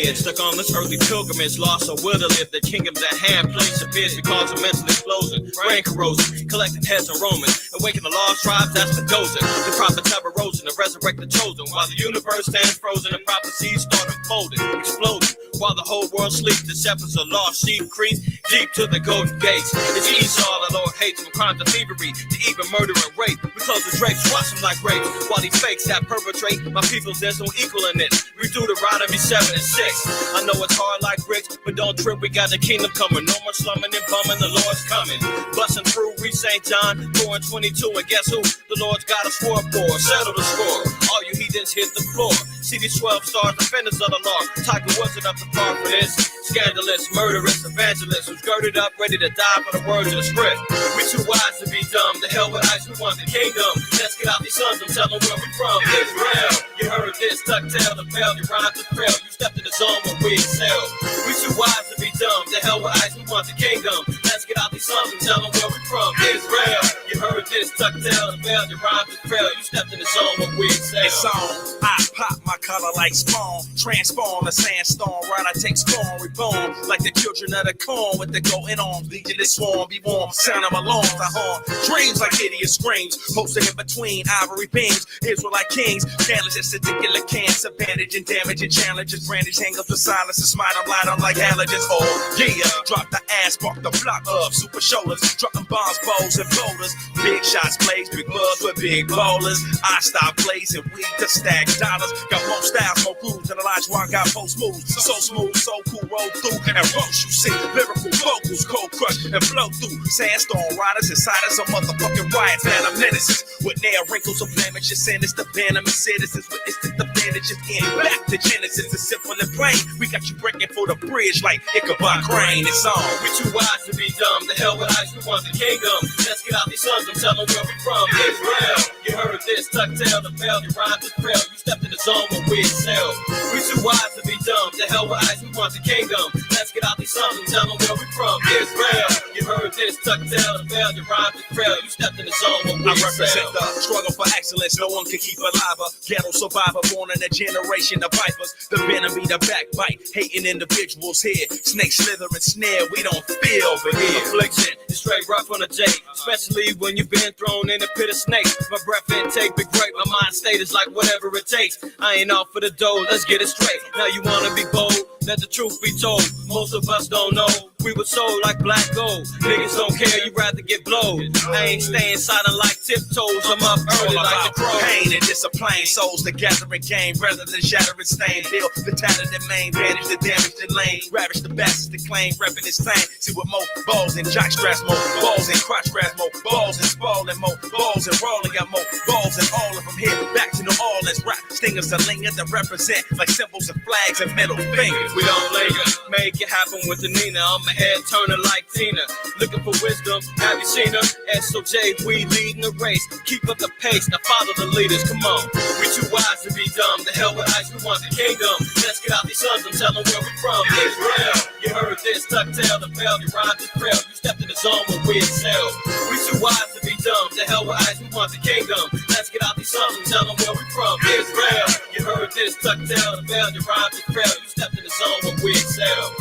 dead, stuck on this earthly pilgrimage, lost or will to live. The kingdoms at hand, place of biz because of mental explosion, brain corrosion, collecting heads and Romans, awaken the lost tribes, that's the dozing. The prophets have arisen to resurrect the chosen, while the universe stands frozen and prophecies start unfolding, exploding. While the whole world sleeps, the shepherds of lost sheep creep deep to the golden gates. It's Esau, the Lord hates, from crime to thievery, to even murder and rape. We close the drapes, watch them like grapes, while these fakes that perpetrate. My people's there's no equal in it. We do the Deuteronomy 7 and 6. I know it's hard like bricks, but don't trip, we got the kingdom coming. No more slumming and bumming, the Lord's coming. Busting through, reach St. John 4 and 22, and guess who? The Lord's got us for a pour. Settle the score, all you heathens hit the floor. See these 12 stars, defenders of the law. Tiger wasn't up to par for this. Scandalous, murderous, evangelist who's girded up, ready to die for the words of the script. We too wise to be dumb. The hell with ice, we want the kingdom. Let's get out these sons and tell them where we from. Israel, you heard this, tuck tail, the bell, you rhyme to fail. You stepped in the zone where we excel. We too wise to be dumb. The hell with ice, we want the kingdom. Let's get out these sons and tell them where we from. Israel, you heard this, tuck tail, the bell, you rhyme to fail. You stepped in the zone where we excel. It's on, I pop my color like spawn, transform a sandstorm, right? I take scorn, reborn like the children of the corn with the golden arms, legion this swarm, be warm, sound of alarms, I harm dreams like hideous screams, posted in between ivory beams, Israelite kings, challenges, particular cancer, bandage and damage and challenges, brandish, hang up the silence and smite them, light on like halogens. Oh yeah, drop the ass, spark the block up, super shoulders, dropping bombs, bows and boulders, big shots, plays, big buzz with big ballers. I stop blazing weed to stack dollars, got more styles, more grooves, and Elijah got post moves, so smooth, so cool, roll through and roast. You see lyrical vocals, cold crush and flow through. Sandstorm riders inside us, some motherfucking riots, phantom menaces with nail wrinkles of blemishes, and it's the venomous citizens with instant advantages. In back to Genesis, it's simple and plain. We got you breaking for the bridge like IQAhmath crane. It's on. We too wise to be dumb. The hell with ice, we want the kingdom. Let's get out these sons and tell them where we from. Israel, you heard this, tuck tail, the bell, you rhyme to trail. You stepped in the zone where we excel. We too wise to be dumb. The hell with ice, we want the kingdom. Let's get out these sons and tell them where we from. Israel, you heard this, tuck tail, the bell, you rhyme to trail. You stepped in the zone where we I represent excel. the struggle for excellence, no one can keep alive. A ghetto survivor born in a generation of vipers. The venom be the backbite, hating individuals here. Snake slither and snare, we don't feel over here. Affliction is straight rough on a J, especially when you've been thrown in a pit of snakes. My breath intake be great, my mind state is like whatever it takes. I ain't out for the dough, let's get it straight. Now you wanna be bold, let the truth be told. Most of us don't know, we were sold like black gold. Niggas don't care, you rather get blowed. I ain't staying silent like tiptoes, I'm up early like the crow. Pain and discipline, souls together in game rather than shattering stain. Build the tattered and main, vanish the damaged and lane. Ravish the bastards to claim, repping his thing. See what more balls and jock straps, more balls and crotch grass, more balls and spalling, more balls and rolling, got more balls and all of them here. Back to New Orleans, rap stingers and linger that represent like symbols and flags and middle fingers. We don't linger, make it happen with the Nina. I'm a head turning like Tina, looking for wisdom. Have you seen her? SOJ, we leading the race. Keep up the pace, now follow the leaders. Come on, we too wise to be dumb. The hell with ice, we want the kingdom. Let's get out these sons and tell them where we from. Israel, you heard this, tuck tail, the bell, you rhyme to trail. You stepped in the zone where we excel. We too wise to be dumb. The hell with ice, we want the kingdom. Let's get out these sons and tell them where we from. Israel, you heard this, tuck tail, the bell, you rhyme to trail. You stepped in the zone where we excel.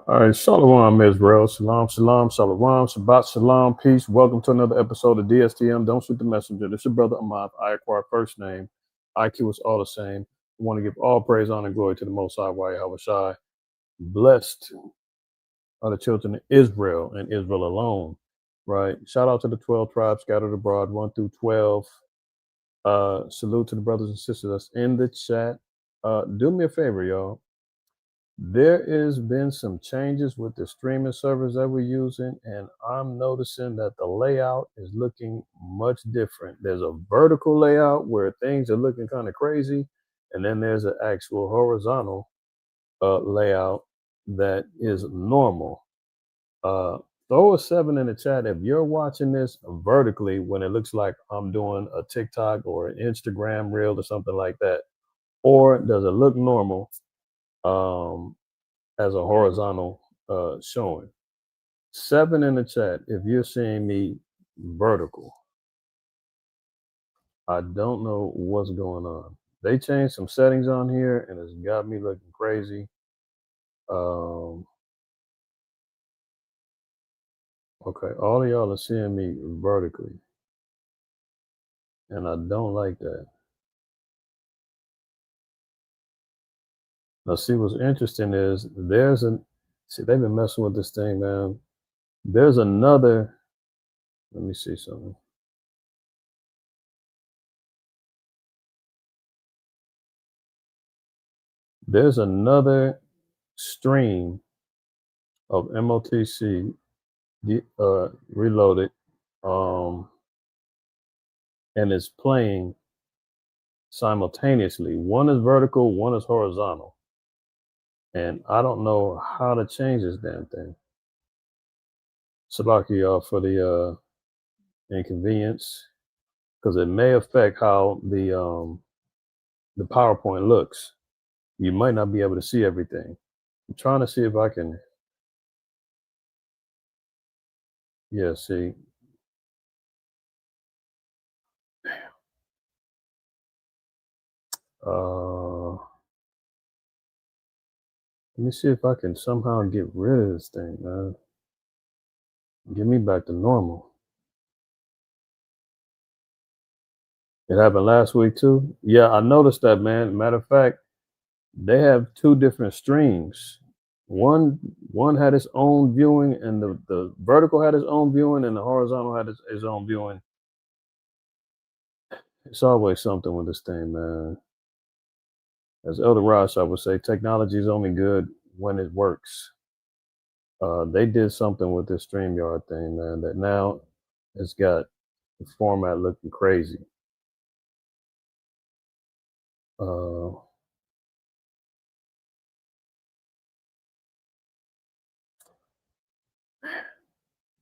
All right, Shalom, Israel. Shalom, shalom, shalom, Shabbat, shalom, peace. Welcome to another episode of DSTM. Don't shoot the messenger. This is your brother Ahmath. I acquire first name. IQ is all the same. I want to give all praise, honor, and glory to the Most High, Yahweh Shai. Blessed are the children of Israel and Israel alone, right? Shout out to the 12 tribes scattered abroad, 1 through 12. Salute to the brothers and sisters that's in the chat. Do me a favor, y'all. There has been some changes with the streaming servers that we're using, and I'm noticing that the layout is looking much different. There's a vertical layout where things are looking kind of crazy, and then there's an actual horizontal layout that is normal. Throw a 7 in the chat if you're watching this vertically when it looks like I'm doing a TikTok or an Instagram reel or something like that, or does it look normal? As a horizontal showing. 7 in the chat if you're seeing me vertical. I don't know what's going on. They changed some settings on here and it's got me looking crazy. Okay, all of y'all are seeing me vertically. And I don't like that. Now see what's interesting is they've been messing with this thing, man. There's another, let me see something. There's another stream of MOTC reloaded, and it's playing simultaneously. One is vertical, one is horizontal, and I don't know how to change this damn thing. Salaki y'all for the inconvenience, because it may affect how the PowerPoint looks. You might not be able to see everything. I'm trying to see if I can. Yeah, see. Let me see if I can somehow get rid of this thing, man. Get me back to normal. It happened last week too. Yeah, I noticed that, man. Matter of fact, they have 2 different streams. One had its own viewing, and the vertical had its own viewing, and the horizontal had its own viewing. It's always something with this thing, man. As Elder Ross, I would say, technology is only good when it works. They did something with this StreamYard thing, man, that now it's got the format looking crazy.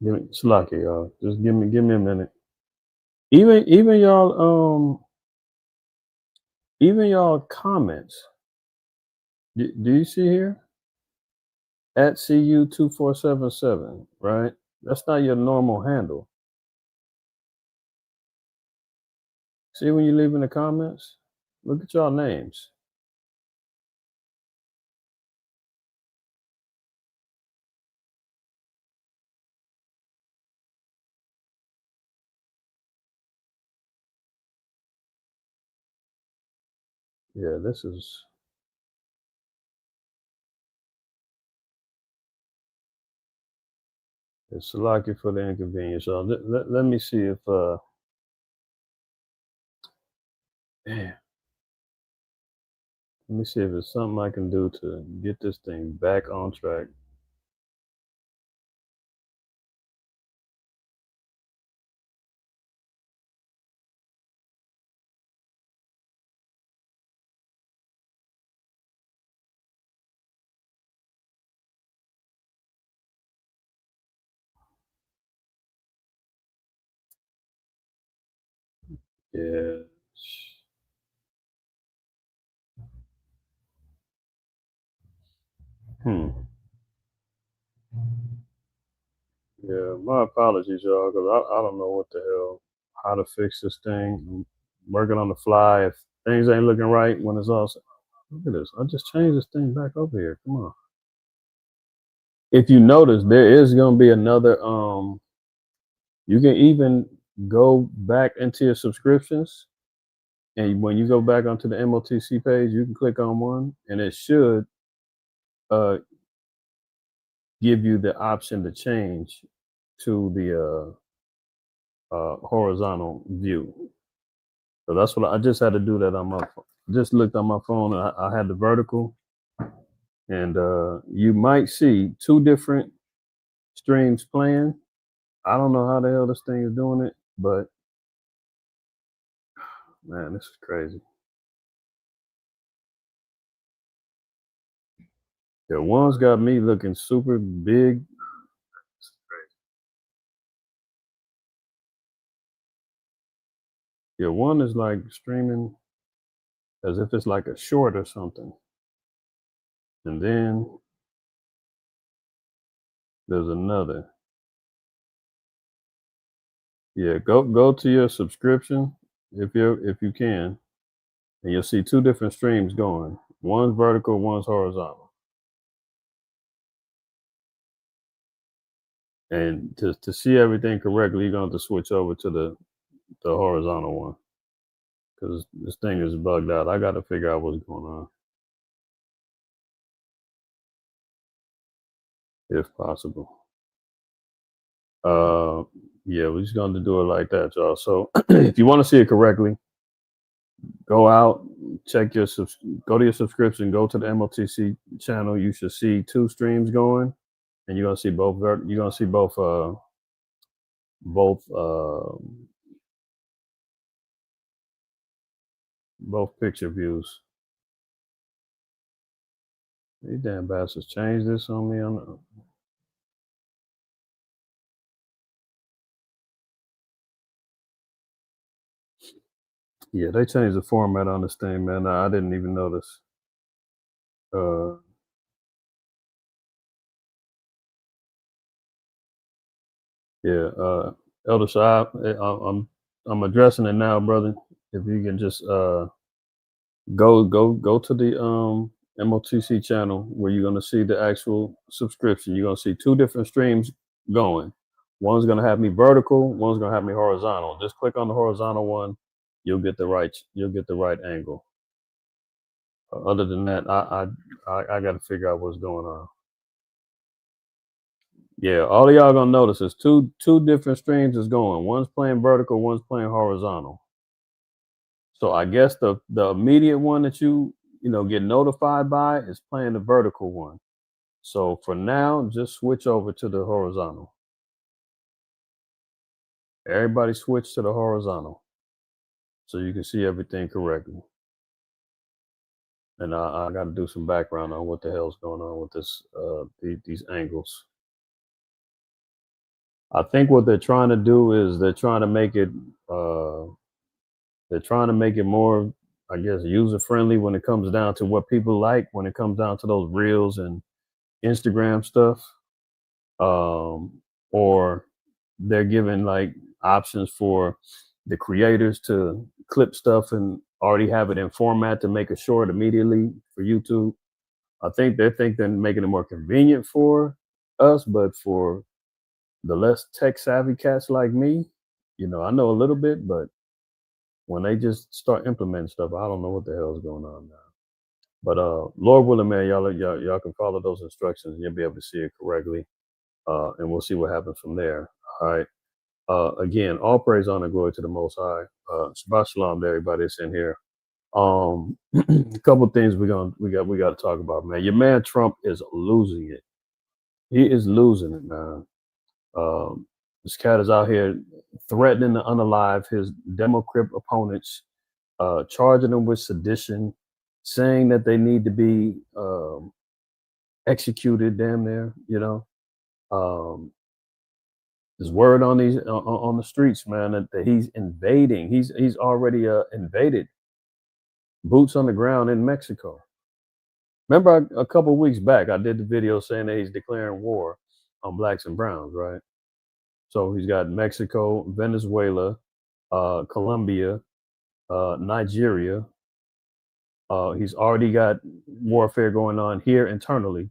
It's lucky, y'all. Just give me a minute. Even y'all comments. Do you see here? At CU2477, right? That's not your normal handle. See when you leave in the comments? Look at y'all names. Yeah, this is. It's lucky for the inconvenience. So let me see if man. Let me see if there's something I can do to get this thing back on track. Yeah. Yeah, my apologies, y'all, because I don't know what the hell, how to fix this thing. I'm working on the fly. If things ain't looking right when it's all. Look at this. I just changed this thing back over here. Come on. if you notice, there is going to be another. You can even go back into your subscriptions, and when you go back onto the MOTC page, you can click on one, and it should uh, give you the option to change to the horizontal view. So that's what I just had to do that on my phone. Just looked on my phone. I had the vertical, and you might see two different streams playing. I don't know how the hell this thing is doing it, but man, this is crazy. Yeah, one's got me looking super big. Yeah, one is like streaming as if it's like a short or something. And then there's another. Yeah, go to your subscription if you can, and you'll see two different streams going. One's vertical, one's horizontal. And to see everything correctly, you're going to have to switch over to the horizontal one, because this thing is bugged out. I got to figure out what's going on, if possible. Yeah, we're just going to do it like that, y'all. So if you want to see it correctly, go out, check your go to your subscription, go to the MOTC channel. You should see two streams going, and you're gonna see both. You're gonna see both picture views. These damn bastards changed this on me. Yeah, they changed the format on this thing, man. I didn't even notice. Yeah, Elder Shah, I'm addressing it now, brother. If you can just go to the MOTC channel where you're gonna see the actual subscription. You're gonna see two different streams going. One's gonna have me vertical, one's gonna have me horizontal. Just click on the horizontal one, you'll get the right angle. Other than that, I got to figure out what's going on. Yeah, all of y'all gonna notice is two different streams is going. One's playing vertical, one's playing horizontal. So I guess the immediate one that you get notified by is playing the vertical one. So for now, just switch over to the horizontal. Everybody switch to the horizontal so you can see everything correctly. And I got to do some background on what the hell's going on with this these angles. I think what they're trying to do is they're trying to make it more, I guess, user friendly when it comes down to what people like, when it comes down to those reels and Instagram stuff. Or they're giving like options for the creators to clip stuff and already have it in format to make a short immediately for YouTube. I think they're making it more convenient for us, but for the less tech savvy cats like me, I know a little bit, but when they just start implementing stuff, I don't know what the hell is going on now. But Lord willing, man, y'all can follow those instructions and you'll be able to see it correctly. And we'll see what happens from there. All right. Again, all praise, honor, glory to the Most High. Shabbat shalom to everybody that's in here. A couple of things we got to talk about, man. Your man Trump is losing it. He is losing it, man. This cat is out here threatening to unalive his Demo-Crip opponents, charging them with sedition, saying that they need to be executed. Damn near, There's word on on the streets, man, that he's invading. He's already invaded. Boots on the ground in Mexico. Remember a couple of weeks back, I did the video saying that he's declaring war on blacks and browns, right? So he's got Mexico, Venezuela, Colombia, Nigeria. He's already got warfare going on here internally.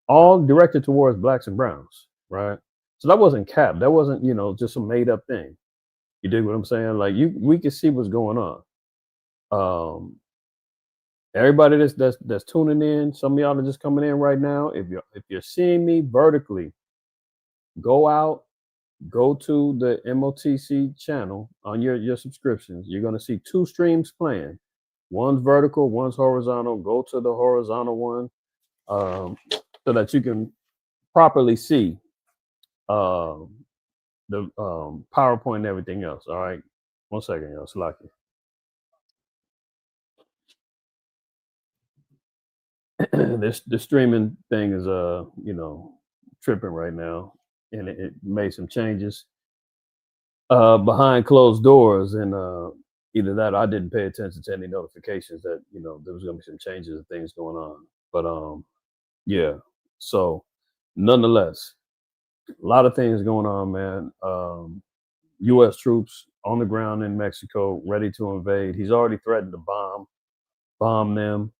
all directed towards blacks and browns, right? So that wasn't cap. That wasn't, just some made up thing. You dig what I'm saying? Like we can see what's going on. Everybody that's tuning in, some of y'all are just coming in right now. If you're seeing me vertically, go to the MOTC channel on your subscriptions. You're gonna see two streams playing. One's vertical, one's horizontal. Go to the horizontal one, so that you can properly see the PowerPoint and everything else. All right. 1 second, y'all. Slacky. This streaming thing is tripping right now, and it made some changes behind closed doors, and either that or I didn't pay attention to any notifications that there was gonna be some changes and things going on. But yeah. So nonetheless, a lot of things going on, man. U.S. troops on the ground in Mexico, ready to invade. He's already threatened to bomb them.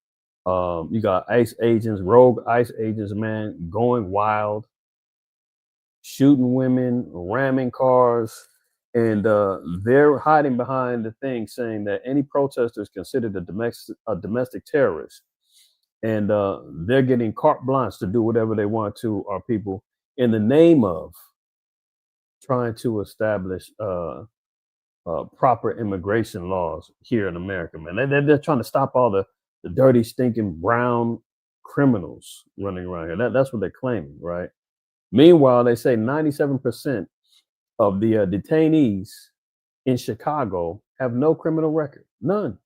You got ICE agents, rogue ICE agents, man, going wild, shooting women, ramming cars, and they're hiding behind the thing saying that any protester is considered a domestic terrorist, and they're getting carte blanche to do whatever they want to our people in the name of trying to establish proper immigration laws here in America, man. They're trying to stop all the dirty, stinking brown criminals running around here. That's what they're claiming, right? Meanwhile, they say 97% of the detainees in Chicago have no criminal record. None.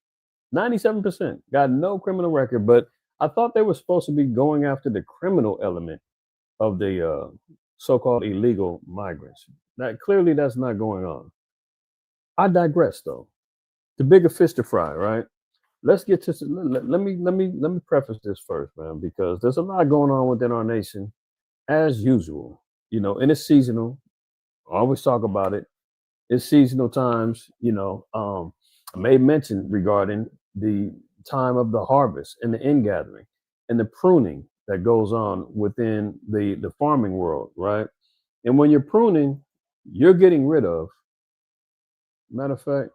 97% got no criminal record, but I thought they were supposed to be going after the criminal element of the so-called illegal migrants. Clearly that's not going on. I digress, though. The bigger fish to fry, right? Let's get to let me preface this first, man, because there's a lot going on within our nation, as usual. And it's seasonal. I always talk about it. It's seasonal times. I made mention regarding the time of the harvest and the ingathering and the pruning that goes on within the farming world, right? And when you're pruning, you're getting rid of. Matter of fact,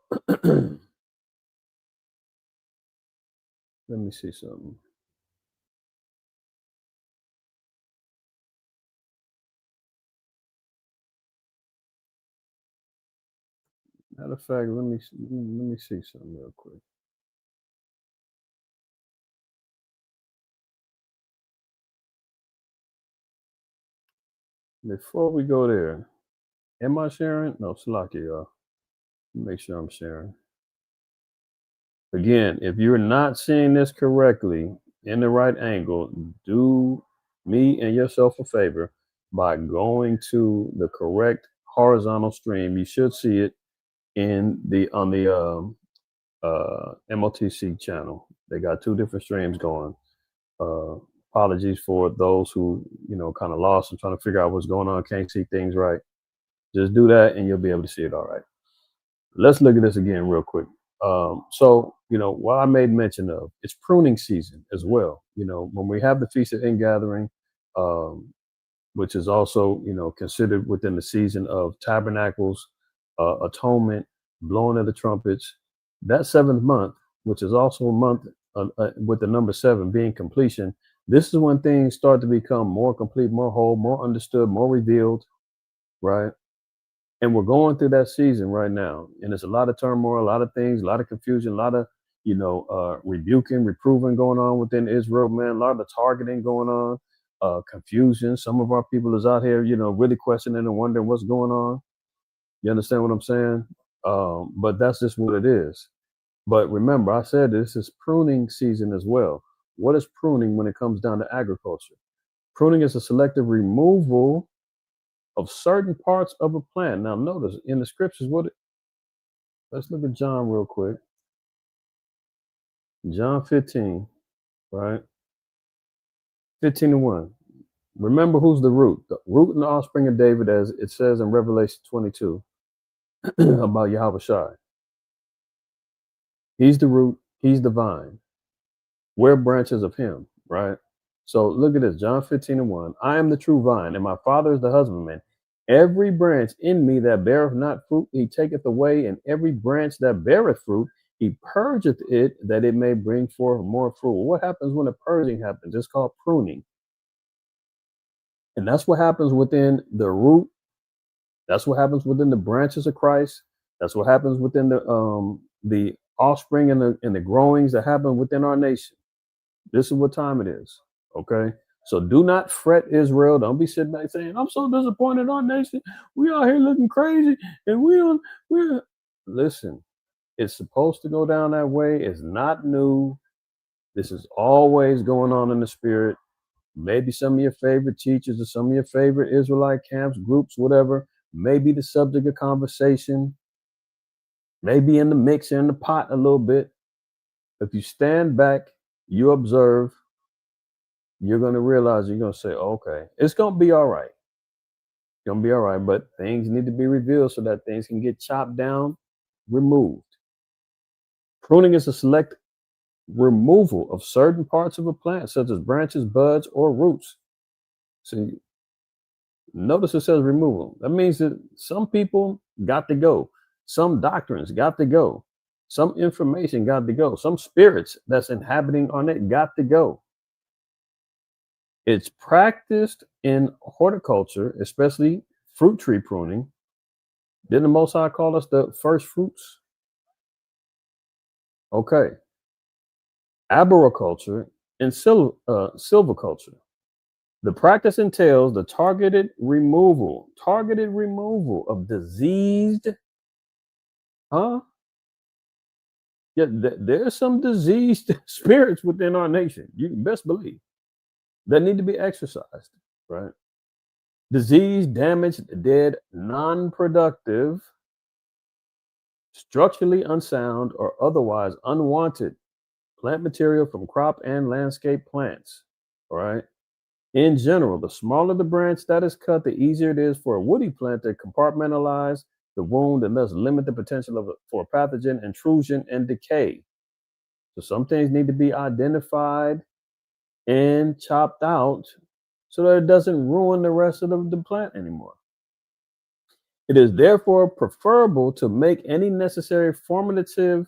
let me see something. Matter of fact, let me see something real quick. Before we go there, am I sharing? No, Slocky, y'all. Make sure I'm sharing. Again, if you're not seeing this correctly in the right angle, do me and yourself a favor by going to the correct horizontal stream. You should see it on the MOTC channel. They got two different streams going. Apologies for those who kind of lost and trying to figure out what's going on, can't see things right. Just do that and you'll be able to see it all right. Let's look at this again real quick. So what I made mention of, it's pruning season as well. When we have the Feast of Ingathering, which is also considered within the season of Tabernacles, Atonement, blowing of the trumpets, that seventh month, which is also a month with the number 7 being completion. This is when things start to become more complete, more whole, more understood, more revealed, right? And we're going through that season right now, and there's a lot of turmoil, a lot of things, a lot of confusion, a lot of rebuking, reproving going on within Israel, man. A lot of targeting going on, confusion. Some of our people is out here, really questioning and wondering what's going on. You understand what I'm saying? But that's just what it is. But remember, I said this is pruning season as well. What is pruning when it comes down to agriculture? Pruning is a selective removal of certain parts of a plant. Now, notice in the scriptures, let's look at John real quick. John 15, right? 15:1. Remember who's the root and the offspring of David, as it says in Revelation 22 about Yahweh Shai. He's the root, he's the vine. We're branches of him, right? So look at this, John 15:1. I am the true vine, and my Father is the husbandman. Every branch in me that beareth not fruit, he taketh away, and every branch that beareth fruit, he purgeth it, that it may bring forth more fruit. What happens when a purging happens? It's called pruning. And that's what happens within the root. That's what happens within the branches of Christ. That's what happens within the offspring and the growings that happen within our nation. This is what time it is. Okay. So do not fret, Israel. Don't be sitting there saying, I'm so disappointed in our nation. We out here looking crazy. And we're listen, it's supposed to go down that way. It's not new. This is always going on in the spirit. Maybe some of your favorite teachers or some of your favorite Israelite camps, groups, whatever, may be the subject of conversation, maybe in the mix, in the pot a little bit. If you stand back, you observe, you're going to realize, you're going to say, okay, it's going to be all right. It's going to be all right, but things need to be revealed so that things can get chopped down, removed. Pruning is a select removal of certain parts of a plant, such as branches, buds, or roots. See, notice it says removal. That means that some people got to go. Some doctrines got to go. Some information got to go. Some spirits that's inhabiting on it got to go. It's practiced in horticulture, especially fruit tree pruning. Didn't the Most High call us the first fruits? Okay. Arboriculture and silviculture. The practice entails the targeted removal of diseased, yeah, there's some diseased spirits within our nation. You can best believe that need to be exorcised, right? Diseased, damaged, dead, non-productive, structurally unsound, or otherwise unwanted plant material from crop and landscape plants, all right? In general, the smaller the branch that is cut, the easier it is for a woody plant to compartmentalize the wound and thus limit the potential for pathogen intrusion and decay. So some things need to be identified and chopped out so that it doesn't ruin the rest of the plant anymore. It is therefore preferable to make any necessary formative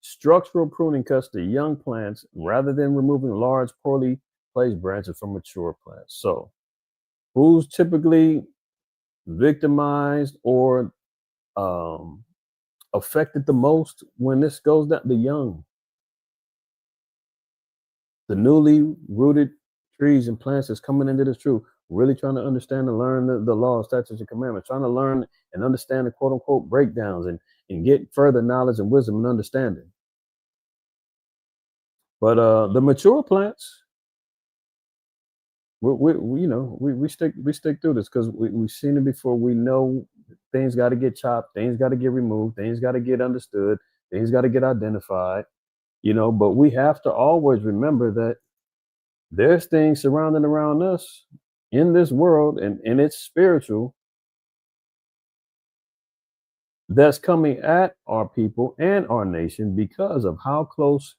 structural pruning cuts to young plants rather than removing large, poorly placed branches from mature plants. So, who's typically victimized or affected the most when this goes down? The young. The newly rooted trees and plants that's coming into this truth, really trying to understand and learn the law, statutes, and commandments, trying to learn and understand the quote unquote breakdowns and get further knowledge and wisdom and understanding. But the mature plants, we stick through this because we've seen it before. We know things got to get chopped, things got to get removed, things got to get understood, things got to get identified, but we have to always remember that there's things surrounding around us in this world and it's spiritual that's coming at our people and our nation because of how close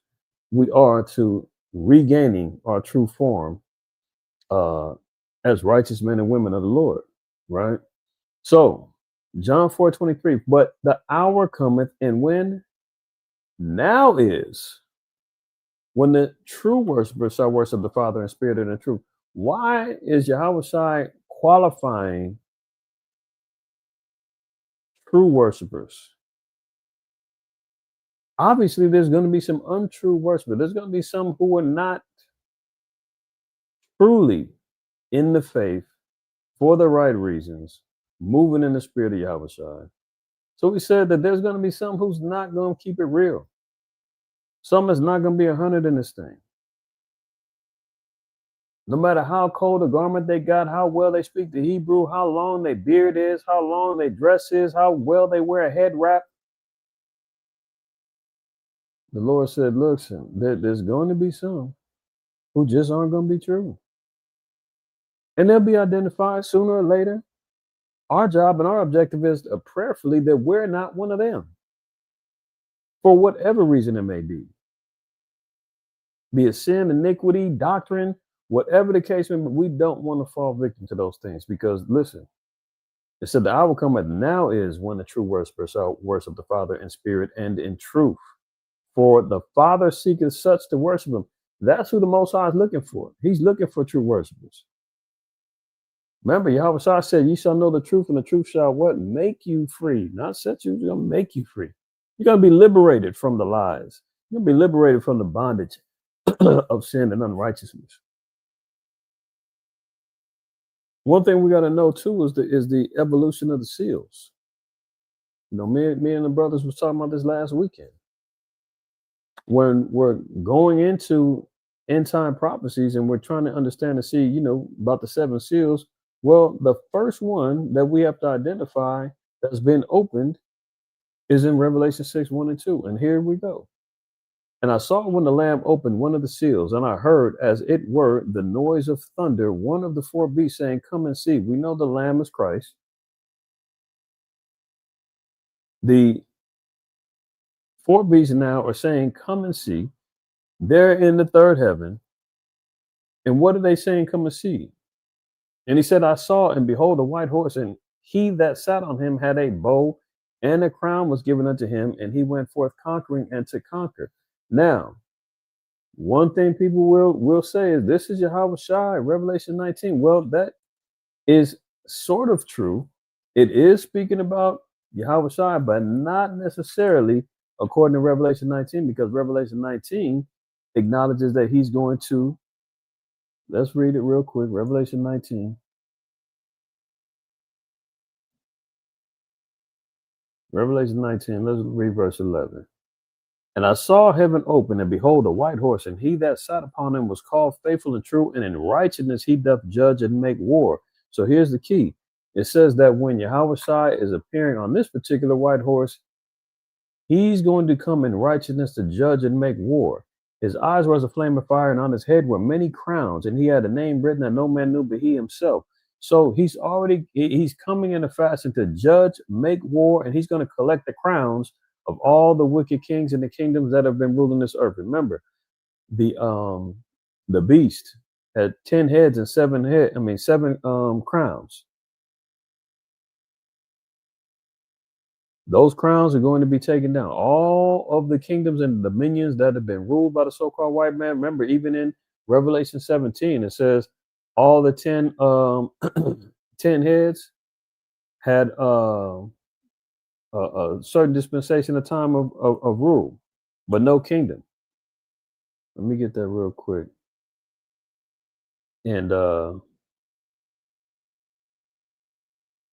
we are to regaining our true form as righteous men and women of the Lord, right? So John 4:23, but the hour cometh, and when now is when the true worshipers shall worship the Father in spirit and in truth. Why is Yahweh Shai qualifying true worshipers? Obviously, there's going to be some untrue worshipers. There's going to be some who are not truly in the faith for the right reasons, moving in the spirit of Yahweh Shai. So we said that there's going to be some who's not going to keep it real. Some is not going to be 100 in this thing. No matter how cold a garment they got, how well they speak the Hebrew, how long their beard is, how long their dress is, how well they wear a head wrap. The Lord said, look, there's going to be some who just aren't going to be true. And they'll be identified sooner or later. Our job and our objective is prayerfully that we're not one of them. For whatever reason it may be it sin, iniquity, doctrine, Whatever the case may be, we don't want to fall victim to those things because listen, it said the hour cometh now is when the true worshipers shall worship the Father in spirit and in truth. For the Father seeketh such to worship him. That's who the Most High is looking for. He's looking for true worshipers. Remember, Yahweh Shah said, "Ye shall know the truth, and the truth shall what? Make you free." Not set you, it's gonna make you free. You're gonna be liberated from the lies. You're gonna be liberated from the bondage of sin and unrighteousness. One thing we got to know too is the evolution of the seals. You know, me and the brothers was talking about this last weekend. When we're going into end time prophecies and we're trying to understand and see, you know, about the seven seals. Well, the first one that we have to identify that's been opened is in Revelation 6, 1 and 2. And here we go. And I saw when the Lamb opened one of the seals, and I heard, as it were, the noise of thunder, one of the four beasts saying, "Come and see." We know the Lamb is Christ. The four beasts now are saying, "Come and see." They're in the third heaven. And what are they saying? Come and see. And he said, I saw, and behold, a white horse, and he that sat on him had a bow, and a crown was given unto him, and he went forth conquering and to conquer. Now, one thing people will say is this is Yahweh Shai, Revelation 19. Well, that is sort of true. It is speaking about Yahweh Shai, but not necessarily according to Revelation 19, because Revelation 19 acknowledges that he's going to, let's read it real quick, Revelation 19. Revelation 19, let's read verse 11. And I saw heaven open, and behold, a white horse, and he that sat upon him was called Faithful and True, and in righteousness he doth judge and make war. So here's the key. It says that when Yahweh Shai is appearing on this particular white horse, he's going to come in righteousness to judge and make war. His eyes were as a flame of fire, and on his head were many crowns, and he had a name written that no man knew but he himself. So he's coming in a fashion to judge, make war, and he's going to collect the crowns of all the wicked kings and the kingdoms that have been ruling this earth. Remember, the beast had 10 heads and seven crowns. Those crowns are going to be taken down. All of the kingdoms and dominions that have been ruled by the so-called white man. Remember, even in Revelation 17, it says all the 10 heads had a certain dispensation of time of rule, but no kingdom. Let me get that real quick. And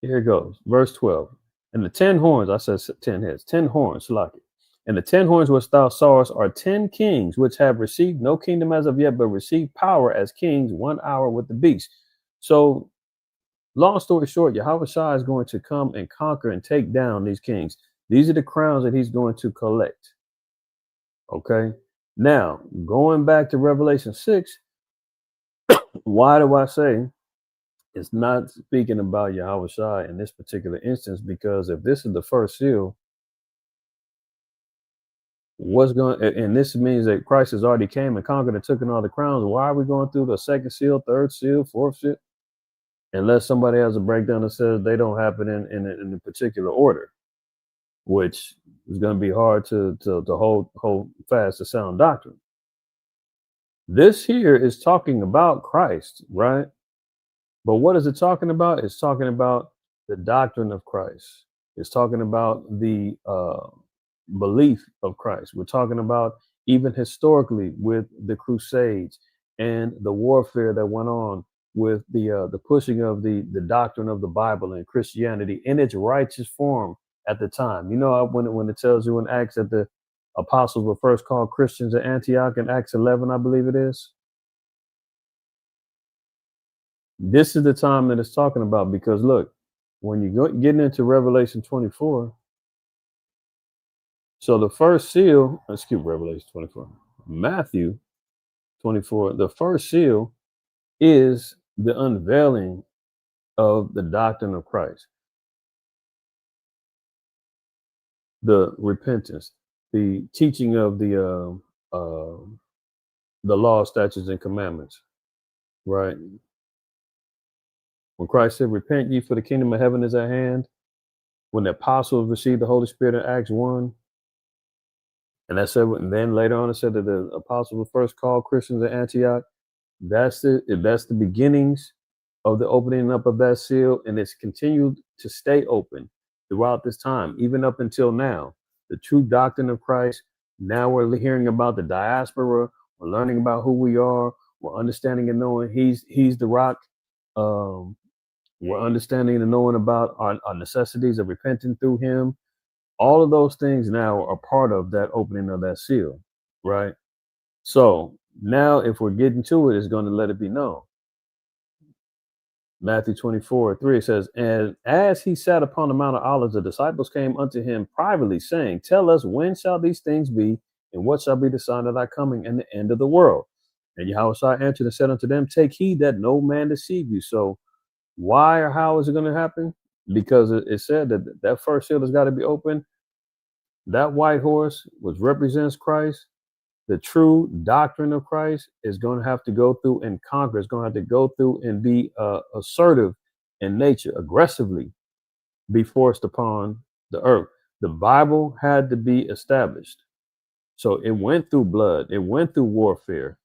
here it goes. Verse 12. And the 10 horns, I said 10 heads, 10 horns, Salaki. And the 10 horns which thou sawest are 10 kings, which have received no kingdom as of yet, but received power as kings 1 hour with the beast. So, long story short, Yahweh Shai is going to come and conquer and take down these kings. These are the crowns that he's going to collect. Okay. Now, going back to Revelation 6, why do I say it's not speaking about Yahweh Shai in this particular instance? Because if this is the first seal, and this means that Christ has already came and conquered and taken all the crowns. Why are we going through the second seal, third seal, fourth seal? Unless somebody has a breakdown that says they don't happen in a particular order, which is going to be hard to hold fast to sound doctrine. This here is talking about Christ, right? But what is it talking about? It's talking about the doctrine of Christ. It's talking about the belief of Christ. We're talking about even historically with the Crusades and the warfare that went on with the pushing of the doctrine of the Bible and Christianity in its righteous form at the time. You know, when it tells you in Acts that the apostles were first called Christians at Antioch in Acts 11, I believe it is. This is the time that it's talking about, because look, when you go getting into Revelation 24, so the first seal, Revelation 24, Matthew 24, the first seal is the unveiling of the doctrine of Christ, the repentance, the teaching of the law, statutes, and commandments. right? When Christ said, "Repent ye, for the kingdom of heaven is at hand." When the apostles received the Holy Spirit in Acts 1, and that said, and then later on it said that the apostles were first called Christians at Antioch. That's the beginnings of the opening up of that seal, and it's continued to stay open throughout this time, even up until now. The true doctrine of Christ. Now we're hearing about the diaspora. We're learning about who we are. We're understanding and knowing He's the rock. Um, we're understanding and knowing about our necessities of repenting through Him. All of those things now are part of that opening of that seal, right? So now, if we're getting to it, it's going to let it be known. Matthew 24:3 says, "And as he sat upon the Mount of Olives, the disciples came unto him privately, saying, Tell us, when shall these things be, and what shall be the sign of thy coming and the end of the world? And Yahushua answered and said unto them, Take heed that no man deceive you." So why or how is it going to happen? Because it said that that first seal has got to be open. That white horse, which represents Christ, the true doctrine of Christ, is going to have to go through and conquer. It's going to have to go through and be assertive in nature, aggressively be forced upon the earth. The Bible had to be established. So it went through blood, it went through warfare,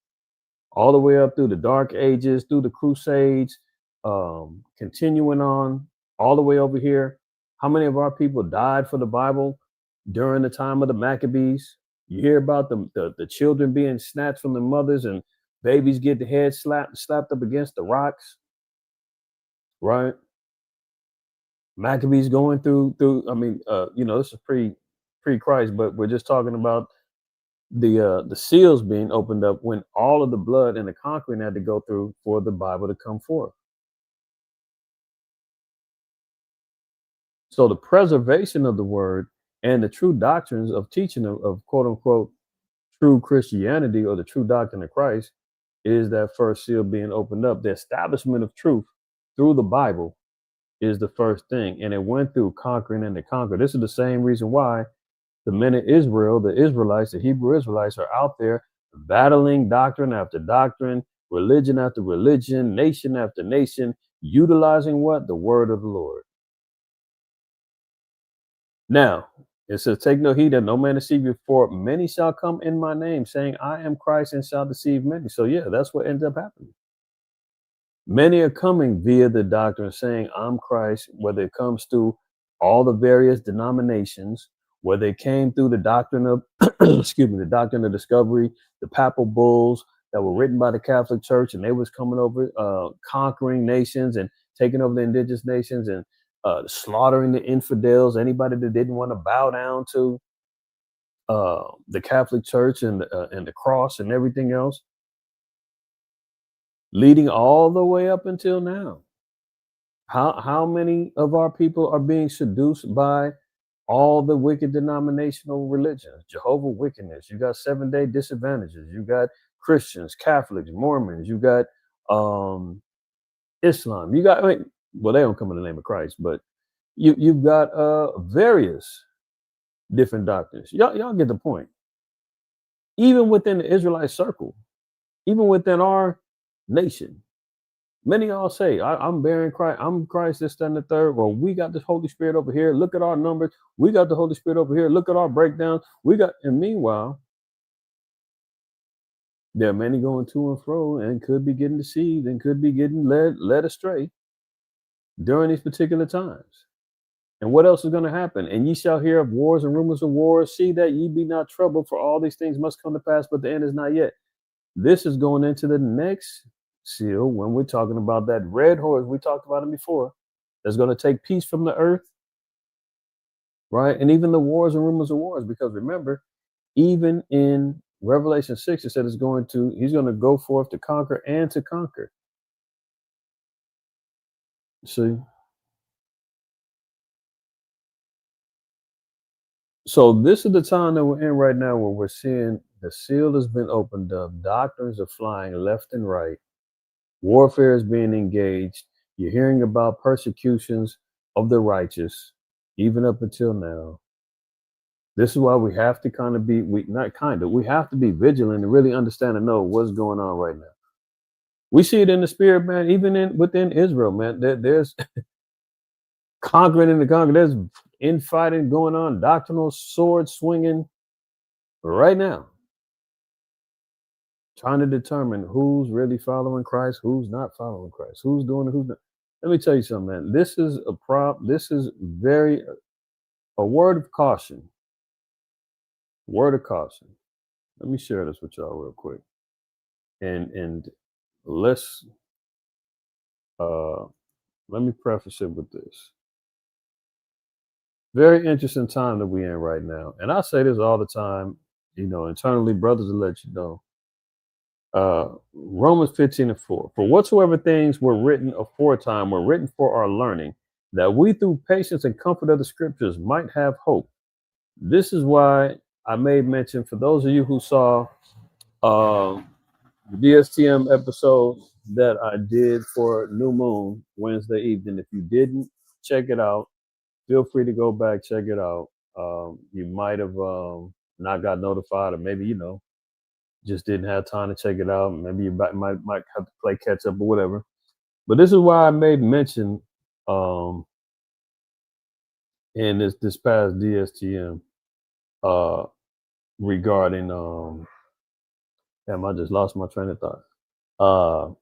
all the way up through the Dark Ages, through the Crusades, continuing on all the way over here. How many of our people died for the Bible during the time of the Maccabees? You hear about the children being snatched from the mothers, and babies get the head slapped up against the rocks, right? Maccabees going through. I mean, this is pre-Christ, but we're just talking about the seals being opened up when all of the blood and the conquering had to go through for the Bible to come forth. So the preservation of the word and the true doctrines of teaching of quote unquote true Christianity, or the true doctrine of Christ, is that first seal being opened up. The establishment of truth through the Bible is the first thing. And it went through conquering and to conquer. This is the same reason why the men of Israel, the Israelites, the Hebrew Israelites, are out there battling doctrine after doctrine, religion after religion, nation after nation, utilizing what? The word of the Lord. Now, it says, Take no heed that no man deceive you, for many shall come in my name, saying, I am Christ, and shall deceive many. So yeah, that's what ends up happening. Many are coming via the doctrine saying, I'm Christ, whether it comes through all the various denominations, whether it came through the doctrine of, the doctrine of discovery, the papal bulls that were written by the Catholic Church, and they was coming over, conquering nations and taking over the indigenous nations and slaughtering the infidels, anybody that didn't want to bow down to the Catholic Church and the cross and everything else, leading all the way up until now. How many of our people are being seduced by all the wicked denominational religions? Jehovah wickedness. You got 7-day disadvantages. You got Christians, Catholics, Mormons. You got Islam. You got, well, they don't come in the name of Christ, but you've got various different doctrines. Y'all get the point. Even within the Israelite circle, even within our nation, many of y'all say, I'm bearing Christ, I'm Christ, this, that, and the third. Well, we got the Holy Spirit over here. Look at our numbers. We got the Holy Spirit over here. Look at our breakdowns. And meanwhile, there are many going to and fro and could be getting deceived and could be getting led astray during these particular times. And what else is going to happen? And ye shall hear of wars and rumors of wars. See that ye be not troubled, for all these things must come to pass, but the end is not yet. This is going into the next seal when we're talking about that red horse. We talked about it before. That's going to take peace from the earth, right? And even the wars and rumors of wars, because remember, even in Revelation 6, it said he's going to go forth to conquer and to conquer. See? So this is the time that we're in right now, where we're seeing the seal has been opened up. Doctrines are flying left and right. Warfare is being engaged. You're hearing about persecutions of the righteous, even up until now. This is why we have to we have to be vigilant and really understand and know what's going on right now. We see it in the spirit, man. Even within Israel, man. There's conquering in the conquer. There's infighting going on, doctrinal sword swinging right now, trying to determine who's really following Christ, who's not following Christ, who's doing it, who's not. Let me tell you something, man. This is a prop. This is a word of caution. Word of caution. Let me share this with y'all real quick, and let's let me preface it with this. Very interesting time that we're in right now, and I say this all the time. You know, internally, brothers will let you know. Romans 15:4. For whatsoever things were written aforetime were written for our learning, that we through patience and comfort of the scriptures might have hope. This is why I made mention, for those of you who saw the DSTM episode that I did for New Moon Wednesday evening. If you didn't check it out, feel free to go back, check it out. You might have not got notified, or maybe, you know, just didn't have time to check it out. Maybe you might have to play catch up or whatever. But this is why I made mention in this past DSTM regarding damn, I just lost my train of thought.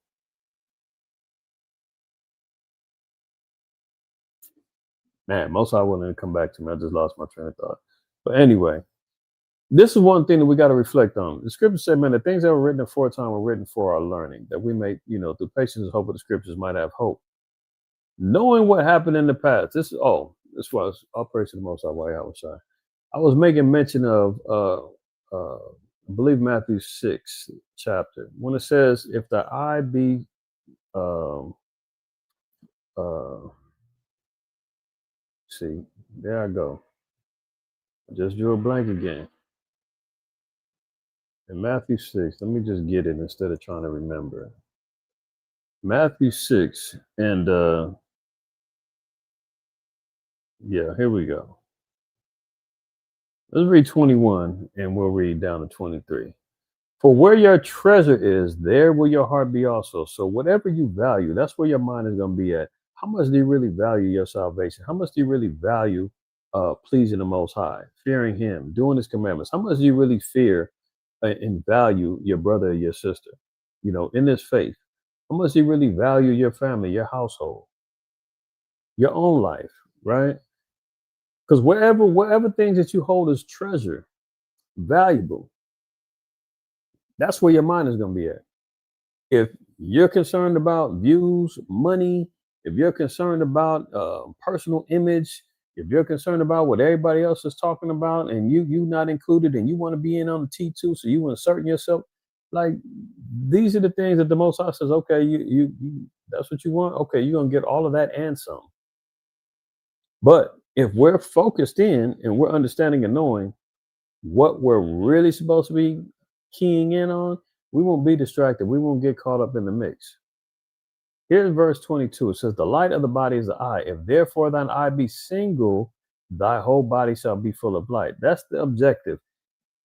Man, most I willing to come back to me. I just lost my train of thought. But anyway, this is one thing that we got to reflect on. The scriptures say, man, the things that were written aforetime were written for our learning, that we may, you know, through patience and hope of the scriptures might have hope. Knowing what happened in the past. This was all praise to the Most High while I was shy. I was making mention of I believe Matthew 6 chapter, when it says, if the eye be see, there I go. I just drew a blank again. In Matthew 6, let me just get it instead of trying to remember. Matthew 6, and yeah, here we go. Let's read 21, and we'll read down to 23. For where your treasure is, there will your heart be also. So whatever you value, that's where your mind is going to be at. How much do you really value your salvation? How much do you really value pleasing the Most High, fearing Him, doing His commandments? How much do you really fear and value your brother or your sister, you know, in this faith? How much do you really value your family, your household, your own life, right? Because whatever things that you hold as treasure, valuable, that's where your mind is going to be at. If you're concerned about views, money, if you're concerned about personal image, if you're concerned about what everybody else is talking about, and you not included, and you want to be in on the T2, so you inserting yourself, like, these are the things that the Most High says, okay, you that's what you want, okay, you're gonna get all of that and some. But if we're focused in and we're understanding and knowing what we're really supposed to be keying in on, we won't be distracted. We won't get caught up in the mix. Here's verse 22. It says, the light of the body is the eye. If therefore thine eye be single, thy whole body shall be full of light. That's the objective.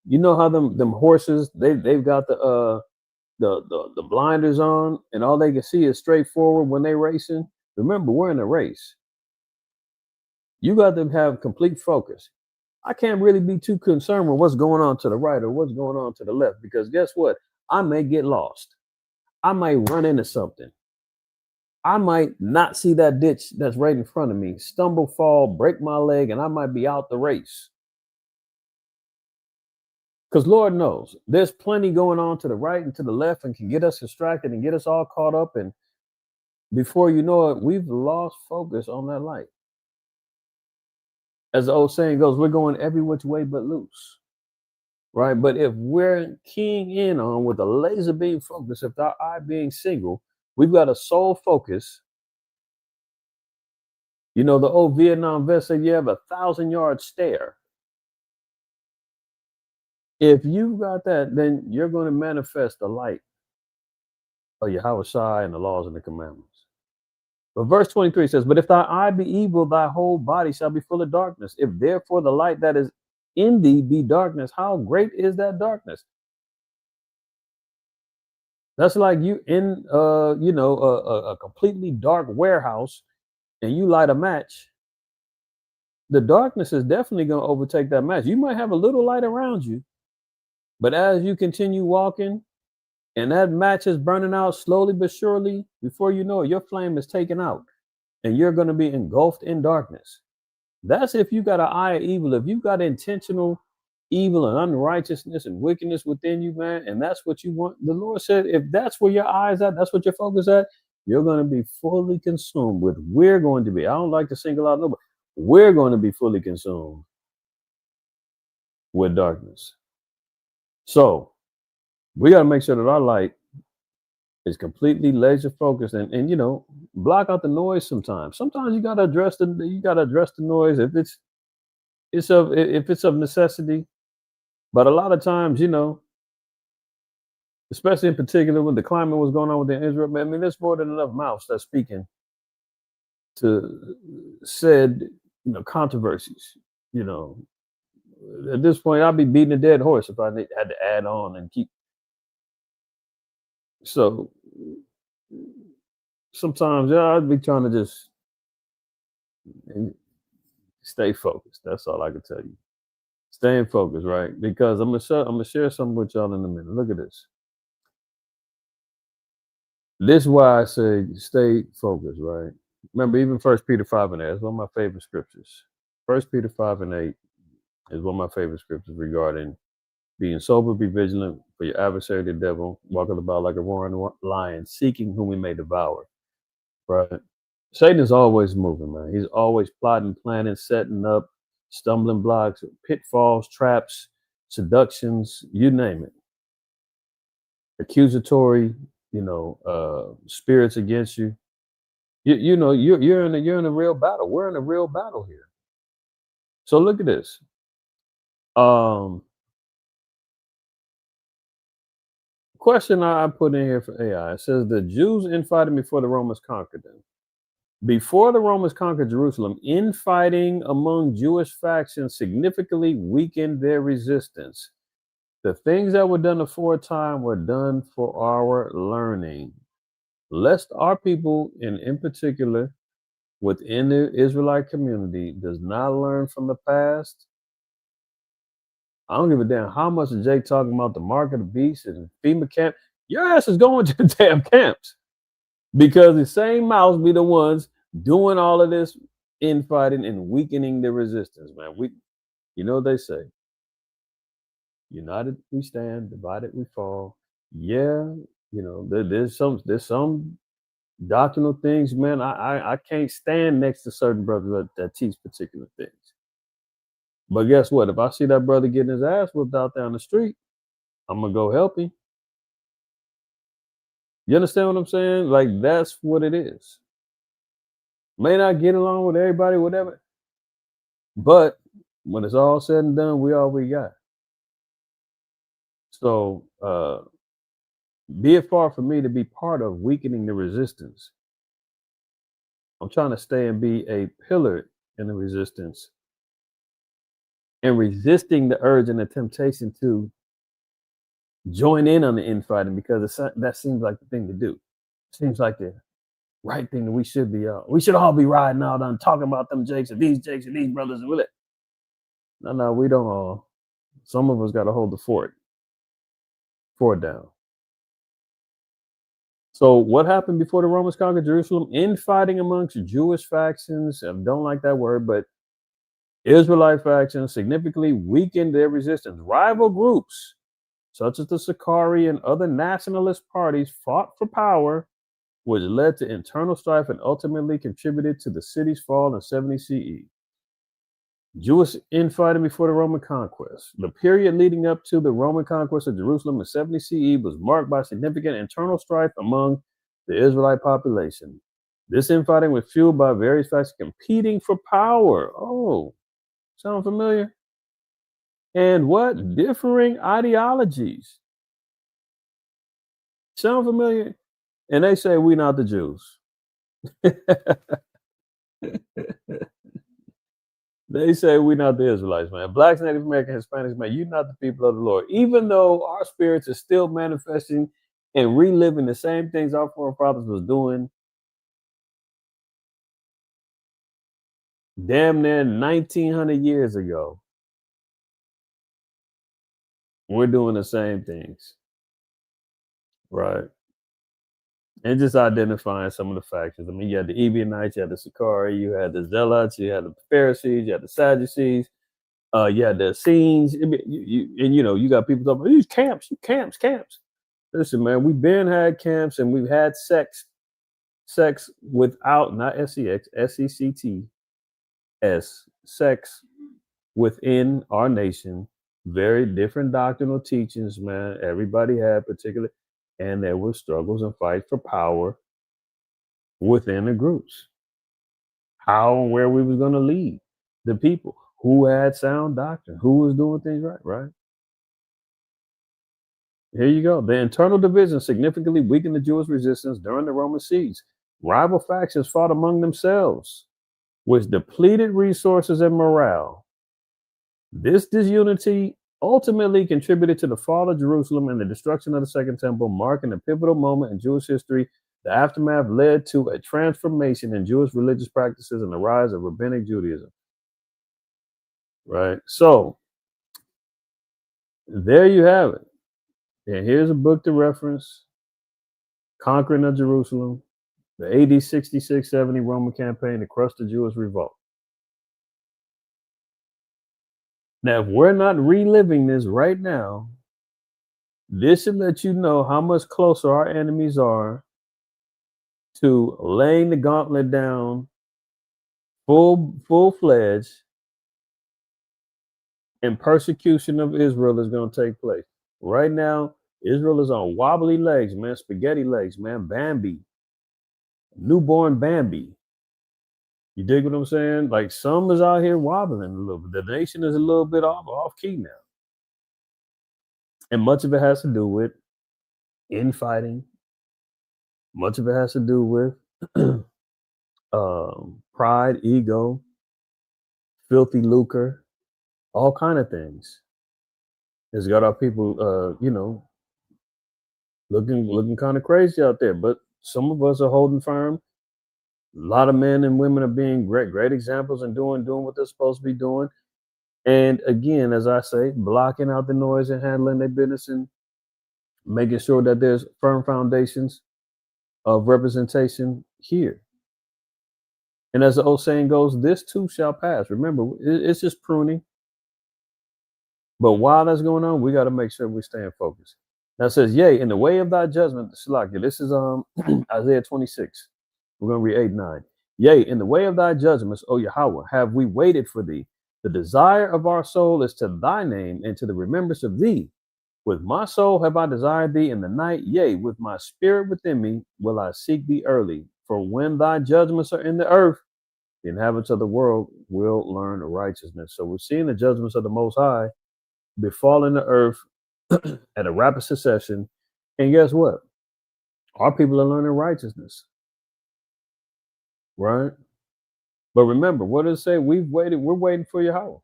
You know how them horses, they've got the blinders on, and all they can see is straight forward when they racing. Remember, we're in a race. You got to have complete focus. I can't really be too concerned with what's going on to the right or what's going on to the left, because guess what? I may get lost. I might run into something. I might not see that ditch that's right in front of me, stumble, fall, break my leg, and I might be out the race. Because Lord knows there's plenty going on to the right and to the left and can get us distracted and get us all caught up. And before you know it, we've lost focus on that light. As the old saying goes, we're going every which way but loose. Right? But if we're keying in on with a laser beam focus, if our eye being single, we've got a sole focus. You know, the old Vietnam vet said, you have a 1,000-yard stare. If you've got that, then you're going to manifest the light of Yahushua and the laws and the commandments. But verse 23 says, but if thy eye be evil, thy whole body shall be full of darkness. If therefore the light that is in thee be darkness, how great is that darkness? That's like you in a completely dark warehouse and you light a match. The darkness is definitely going to overtake that match. You might have a little light around you, but as you continue walking and that match is burning out slowly but surely, before you know it, your flame is taken out and you're going to be engulfed in darkness. That's if you got an eye of evil. If you've got intentional evil and unrighteousness and wickedness within you, man, and that's what you want. The Lord said, if that's where your eyes at, that's what your focus at, you're going to be fully consumed with. We're going to be. I don't like to single out nobody. We're going to be fully consumed with darkness. So we got to make sure that our light is completely laser focused and block out the noise sometimes. Sometimes you got to address the noise if it's of necessity. But a lot of times, especially in particular when the climate was going on within Israel, I mean, there's more than enough mouths that's speaking to said, controversies. At this point, I'd be beating a dead horse if I had to add on and keep. So sometimes, I'd be trying to just stay focused. That's all I can tell you. Staying focused, right? Because I'm gonna share something with y'all in a minute. Look at this. This is why I say stay focused, right? Remember, even 1 Peter 5:8 is one of my favorite scriptures. 1 Peter 5:8 is one of my favorite scriptures regarding being sober, be vigilant, for your adversary, the devil, walking about like a roaring lion, seeking whom he may devour. Right? Satan is always moving, man. He's always plotting, planning, setting up stumbling blocks, pitfalls, traps, seductions, you name it. Accusatory, spirits against you. You're in a real battle. We're in a real battle here. So look at this. Question I put in here for AI. It says the Jews infighting before the Romans conquered them. Before the Romans conquered Jerusalem, infighting among Jewish factions significantly weakened their resistance. The things that were done aforetime were done for our learning, lest our people, and in particular within the Israelite community, does not learn from the past. I don't give a damn how much is Jake talking about the mark of the beast and FEMA camp. Your ass is going to the damn camps because the same mouths be the ones doing all of this infighting and weakening the resistance, man. What they say. United we stand, divided we fall. Yeah, there's some doctrinal things, man. I can't stand next to certain brothers that teach particular things. But guess what? If I see that brother getting his ass whipped out there on the street, I'm gonna go help him. You understand what I'm saying? Like, that's what it is. May not get along with everybody, whatever. But when it's all said and done, we all we got. So be it far from me to be part of weakening the resistance. I'm trying to stay and be a pillar in the resistance and resisting the urge and the temptation to join in on the infighting because that seems like the thing to do. Seems like the right thing that we should be we should all be riding out and talking about them Jakes and these brothers and with it. No, we don't all. Some of us got to hold the fort down. So what happened before the Romans conquered Jerusalem? Infighting amongst Jewish factions, I don't like that word, but Israelite factions significantly weakened their resistance. Rival groups, such as the Sicarii and other nationalist parties, fought for power, which led to internal strife and ultimately contributed to the city's fall in 70 CE. Jewish infighting before the Roman conquest. The period leading up to the Roman conquest of Jerusalem in 70 CE was marked by significant internal strife among the Israelite population. This infighting was fueled by various factions competing for power. Oh, sound familiar? And what? Differing ideologies. Sound familiar? And they say we not the Jews. They say we're not the Israelites, man. Blacks, Native American, Hispanics, man, you're not the people of the Lord. Even though our spirits are still manifesting and reliving the same things our forefathers was doing damn near 1900 years ago. We're doing the same things, right? And just identifying some of the factors. I mean, you had the Ebionites, you had the Sicarii, you had the Zealots, you had the Pharisees, you had the Sadducees, you had the Essenes. And you got people talking about these camps. Listen, man, we've been had camps and we've had sex without, not sex, sects, sex within our nation. Very different doctrinal teachings, man. Everybody had particular, and there were struggles and fights for power within the groups. How and where we was going to lead the people, who had sound doctrine, who was doing things right? Here you go. The internal division significantly weakened the Jewish resistance during the Roman siege. Rival factions fought among themselves, which depleted resources and morale. This disunity ultimately contributed to the fall of Jerusalem and the destruction of the Second Temple, marking a pivotal moment in Jewish history. The aftermath led to a transformation in Jewish religious practices and the rise of rabbinic Judaism. Right? So, there you have it. And here's a book to reference: Conquering of Jerusalem, the AD 66-70 Roman campaign to crush the Jewish revolt. Now, if we're not reliving this right now, this should let you know how much closer our enemies are to laying the gauntlet down full-fledged, and persecution of Israel is going to take place. Right now, Israel is on wobbly legs, man, spaghetti legs, man, Bambi, newborn Bambi. You dig what I'm saying? Like, some is out here wobbling a little bit. The nation is a little bit off key now. And much of it has to do with infighting. Much of it has to do with pride, ego, filthy lucre, all kind of things. It's got our people, looking kind of crazy out there. But some of us are holding firm. A lot of men and women are being great examples and doing what they're supposed to be doing. And again, as I say, blocking out the noise and handling their business and making sure that there's firm foundations of representation here. And as the old saying goes, this too shall pass. Remember, it's just pruning. But while that's going on, we got to make sure we're staying focused. Now it says, yea, in the way of thy judgment, Shalakia. This is Isaiah 26. We're going to read 8-9. Yea, in the way of thy judgments, O Yahweh, have we waited for thee. The desire of our soul is to thy name and to the remembrance of thee. With my soul have I desired thee in the night. Yea, with my spirit within me will I seek thee early. For when thy judgments are in the earth, the inhabitants of the world will learn righteousness. So we're seeing the judgments of the Most High befalling the earth at a rapid succession. And guess what? Our people are learning righteousness. Right? But remember, what does it say? We're waiting for Yahweh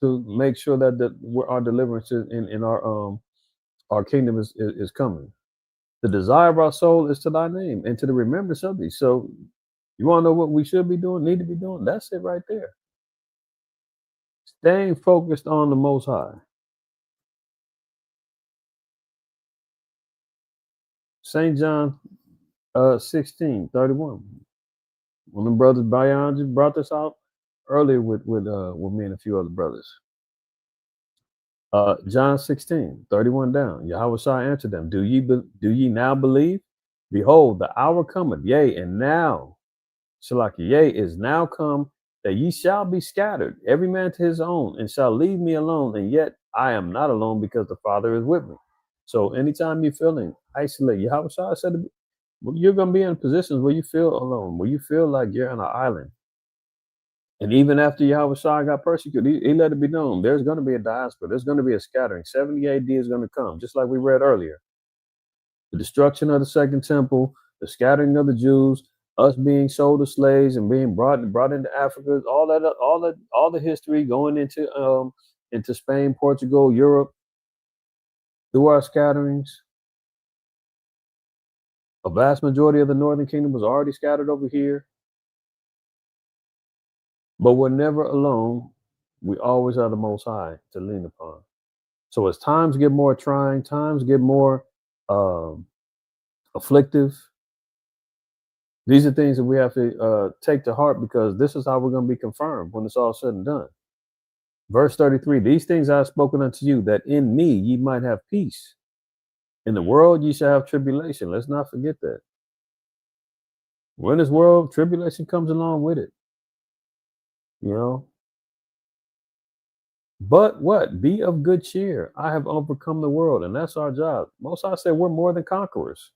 to make sure that our deliverance in our kingdom is coming. The desire of our soul is to thy name and to the remembrance of thee. So you want to know what we should be doing, need to be doing? That's it right there. Staying focused on the Most High. St. John 16:31. One of the brothers, Bayan, just brought this out earlier with me and a few other brothers. John 16:31 down. Yahweh Shai answered them, do ye now believe? Behold, the hour cometh, yea, and now, Shalaki, yea, is now come, that ye shall be scattered, every man to his own, and shall leave me alone, and yet I am not alone, because the Father is with me. So anytime you're feeling isolated, Yahweh Shai said, you're going to be in positions where you feel alone, where you feel like you're on an island. And even after Yahweh Shai got persecuted, he let it be known there's going to be a diaspora, there's going to be a scattering. 70 AD is going to come, just like we read earlier. The destruction of the Second Temple, the scattering of the Jews, us being sold as slaves and being brought into Africa, all the history going into Spain, Portugal, Europe, through our scatterings. A vast majority of the northern kingdom was already scattered over here. But we're never alone. We always are the Most High to lean upon. So as times get more trying, times get more afflictive, these are things that we have to take to heart, because this is how we're going to be confirmed when it's all said and done. Verse 33, these things I have spoken unto you, that in me ye might have peace. In the world ye shall have tribulation. Let's not forget that. When this world, tribulation comes along with it. You know? But what? Be of good cheer. I have overcome the world. And that's our job. Most I said we're more than conquerors.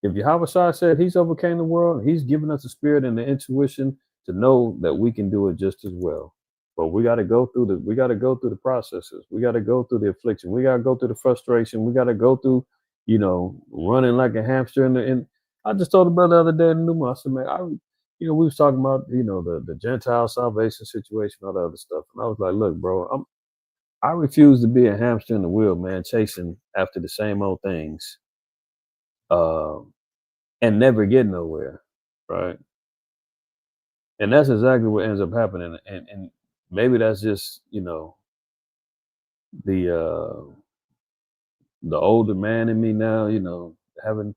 If Yahweh said he's overcame the world, he's given us the spirit and the intuition to know that we can do it just as well. But we got to go through the processes. We got to go through the affliction. We got to go through the frustration. We got to go through, running like a hamster. And I just told the brother the other day in Numa, I said, man, we was talking about, the Gentile salvation situation, all the other stuff. And I was like, look, bro, I refuse to be a hamster in the wheel, man, chasing after the same old things, and never get nowhere. Right. And that's exactly what ends up happening. And maybe that's just, the older man in me now, having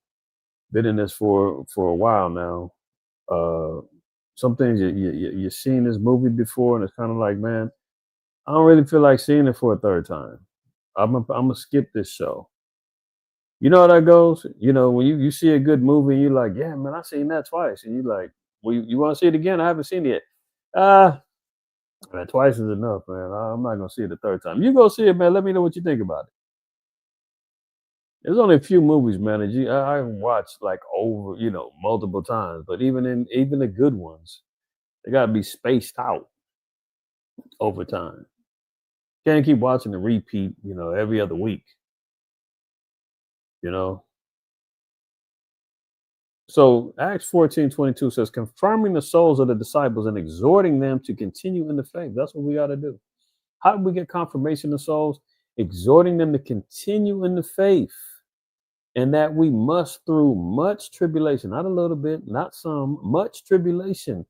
been in this for a while now. Some things you've seen this movie before, and it's kind of like, man, I don't really feel like seeing it for a third time. I'm gonna skip this show. You know how that goes? When you see a good movie, and you're like, yeah, man, I seen that twice, and you're like, well, you want to see it again? I haven't seen it yet. Man, twice is enough, man. I'm not gonna see it the third time. You go see it, man. Let me know what you think about it. There's only a few movies, man, that I watched like over, multiple times. But even the good ones, they gotta be spaced out over time. Can't keep watching the repeat, every other week. So Acts 14:22 says, confirming the souls of the disciples and exhorting them to continue in the faith. That's what we got to do. How do we get confirmation of souls? Exhorting them to continue in the faith, and that we must, through much tribulation, not a little bit, not some, much tribulation,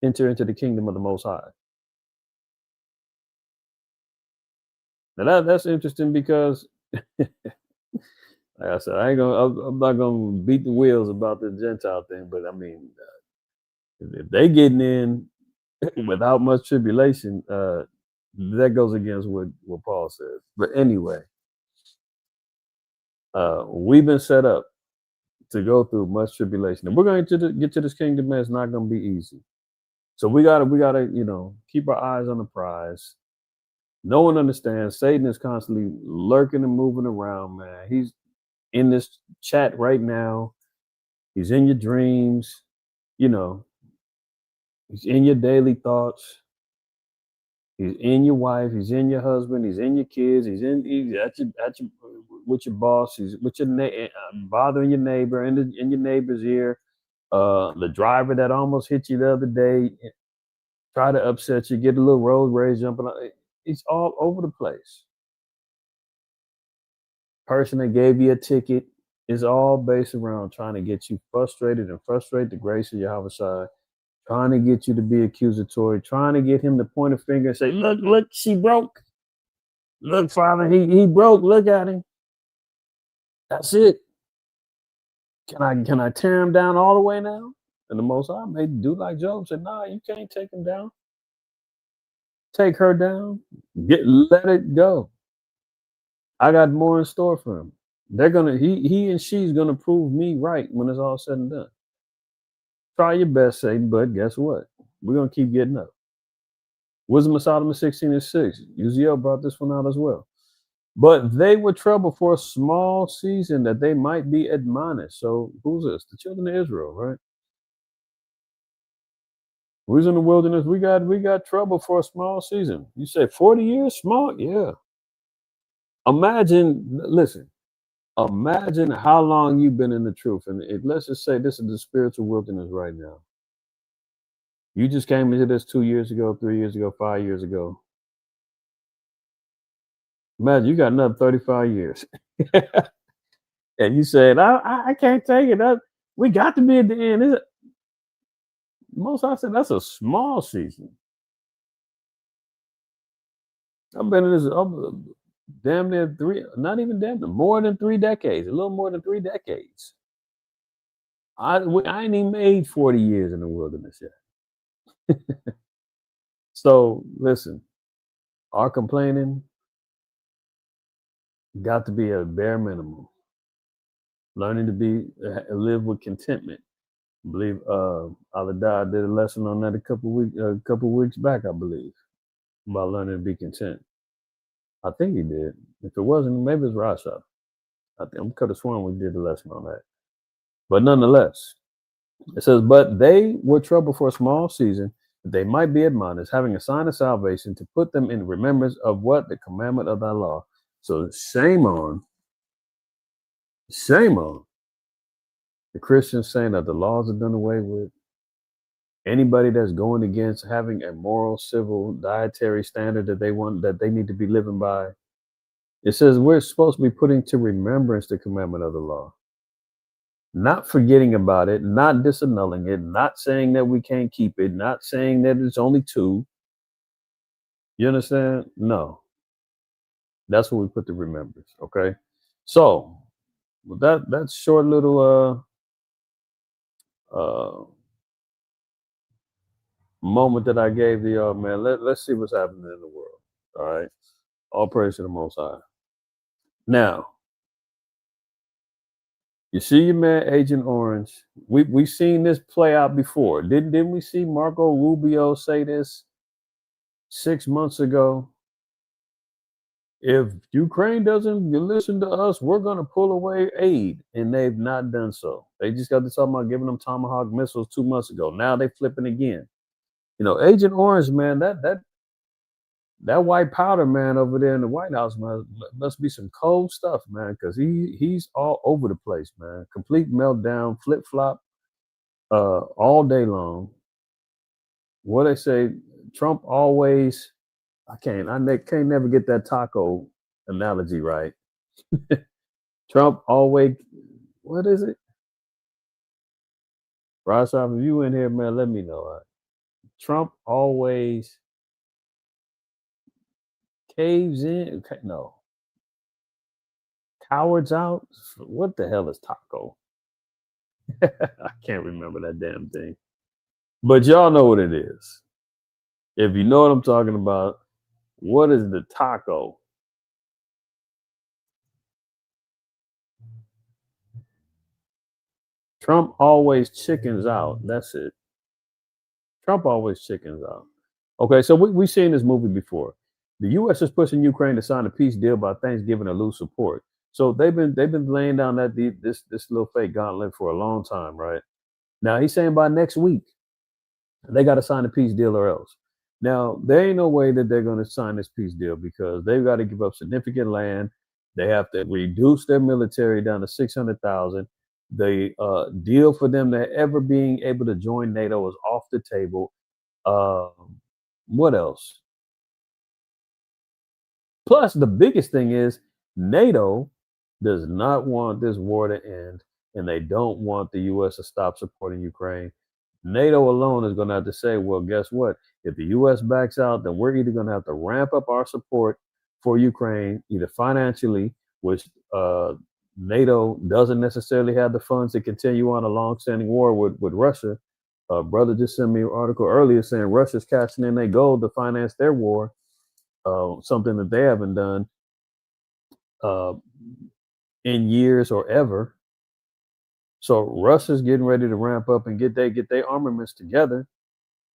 enter into the kingdom of the Most High. Now that's interesting, because like I said, I'm not gonna beat the wheels about the Gentile thing, but I mean, if they getting in without much tribulation, that goes against what Paul says. But anyway, we've been set up to go through much tribulation, and we're going to get to this kingdom, man. It's not going to be easy. So we gotta, keep our eyes on the prize. No one understands. Satan is constantly lurking and moving around, man. He's in this chat right now. He's in your dreams. He's in your daily thoughts. He's in your wife. He's in your husband. He's in your kids. He's at your with your boss. He's with your bothering your neighbor, in your neighbor's ear. The driver that almost hit you the other day, try to upset you, get a little road rage jumping. It's all over the place. Person that gave you a ticket is all based around trying to get you frustrated and frustrate the grace of Yahweh, trying to get you to be accusatory, trying to get him to point a finger and say, look, she broke. Look, Father, he broke. Look at him. That's it. Can I tear him down all the way now? And the Most High may do like Job said, nah, you can't take him down. Take her down. Let it go. I got more in store for him. He and she's gonna prove me right when it's all said and done. Try your best, Satan, but guess what? We're gonna keep getting up. Wisdom of Solomon 16:6. Uziel brought this one out as well. But they were troubled for a small season, that they might be admonished. So who's this? The children of Israel, right? Who's in the wilderness? We got trouble for a small season. You say 40 years? Small? Yeah. Imagine how long you've been in the truth. And let's just say this is the spiritual wilderness right now. You just came into this 2 years ago, 3 years ago, 5 years ago. Imagine you got another 35 years. And you said, I can't take it. We got to be at the end. Most I said, that's a small season. I've been in this damn near more than 3 decades, a little more than 3 decades. I ain't even made 40 years in the wilderness yet. So listen, our complaining got to be a bare minimum. Learning to live with contentment. I believe Alada did a lesson on that a couple weeks back, I believe, about learning to be content. I think he did. If it wasn't, maybe it's Rasha. I could have sworn we did a lesson on that. But nonetheless, it says, but they were troubled for a small season, that they might be admonished, having a sign of salvation, to put them in remembrance of what? The commandment of thy law. So shame on the Christians saying that the laws are done away with. Anybody that's going against having a moral, civil, dietary standard that they need to be living by. It says we're supposed to be putting to remembrance the commandment of the law. Not forgetting about it, not disannulling it, not saying that we can't keep it, not saying that it's only 2. You understand? No. That's what we put to remembrance. Okay. So with that short little moment that I gave to y'all, man, let's see what's happening in the world. All right. All praise to the Most High. Now, you see your man Agent Orange. We've seen this play out before. Didn't we see Marco Rubio say this 6 months ago? If Ukraine doesn't listen to us, we're going to pull away aid. And they've not done so. They just got to talk about giving them Tomahawk missiles 2 months ago. Now they're flipping again. You know, Agent Orange, man, that white powder man over there in the White House, man, must be some cold stuff, man, because he's all over the place, man. Complete meltdown, flip-flop all day long. What they say, Trump always, I can't never get that taco analogy right. Trump always, what is it? Rashad, if you in here, man, let me know. Right? Trump always caves in. Okay, no. Cowards out? What the hell is taco? I can't remember that damn thing. But y'all know what it is. If you know what I'm talking about, what is the taco? Trump always chickens out. That's it. Trump always chickens out. Okay, so we've seen this movie before. The U.S. is pushing Ukraine to sign a peace deal by Thanksgiving to lose support. So they've been laying down this little fake gauntlet for a long time, right? Now he's saying by next week they got to sign a peace deal or else. Now there ain't no way that they're going to sign this peace deal because they've got to give up significant land. They have to reduce their military down to 600,000. The deal for them to ever being able to join NATO is off the table. What else? Plus, the biggest thing is NATO does not want this war to end, and they don't want the U.S. to stop supporting Ukraine. NATO alone is going to have to say, well, guess what? If the U.S. backs out, then we're either going to have to ramp up our support for Ukraine, either financially, which NATO doesn't necessarily have the funds to continue on a long-standing war with Russia. Brother just sent me an article earlier saying Russia's cashing in their gold to finance their war, something that they haven't done in years or ever. So Russia's getting ready to ramp up and get their armaments together.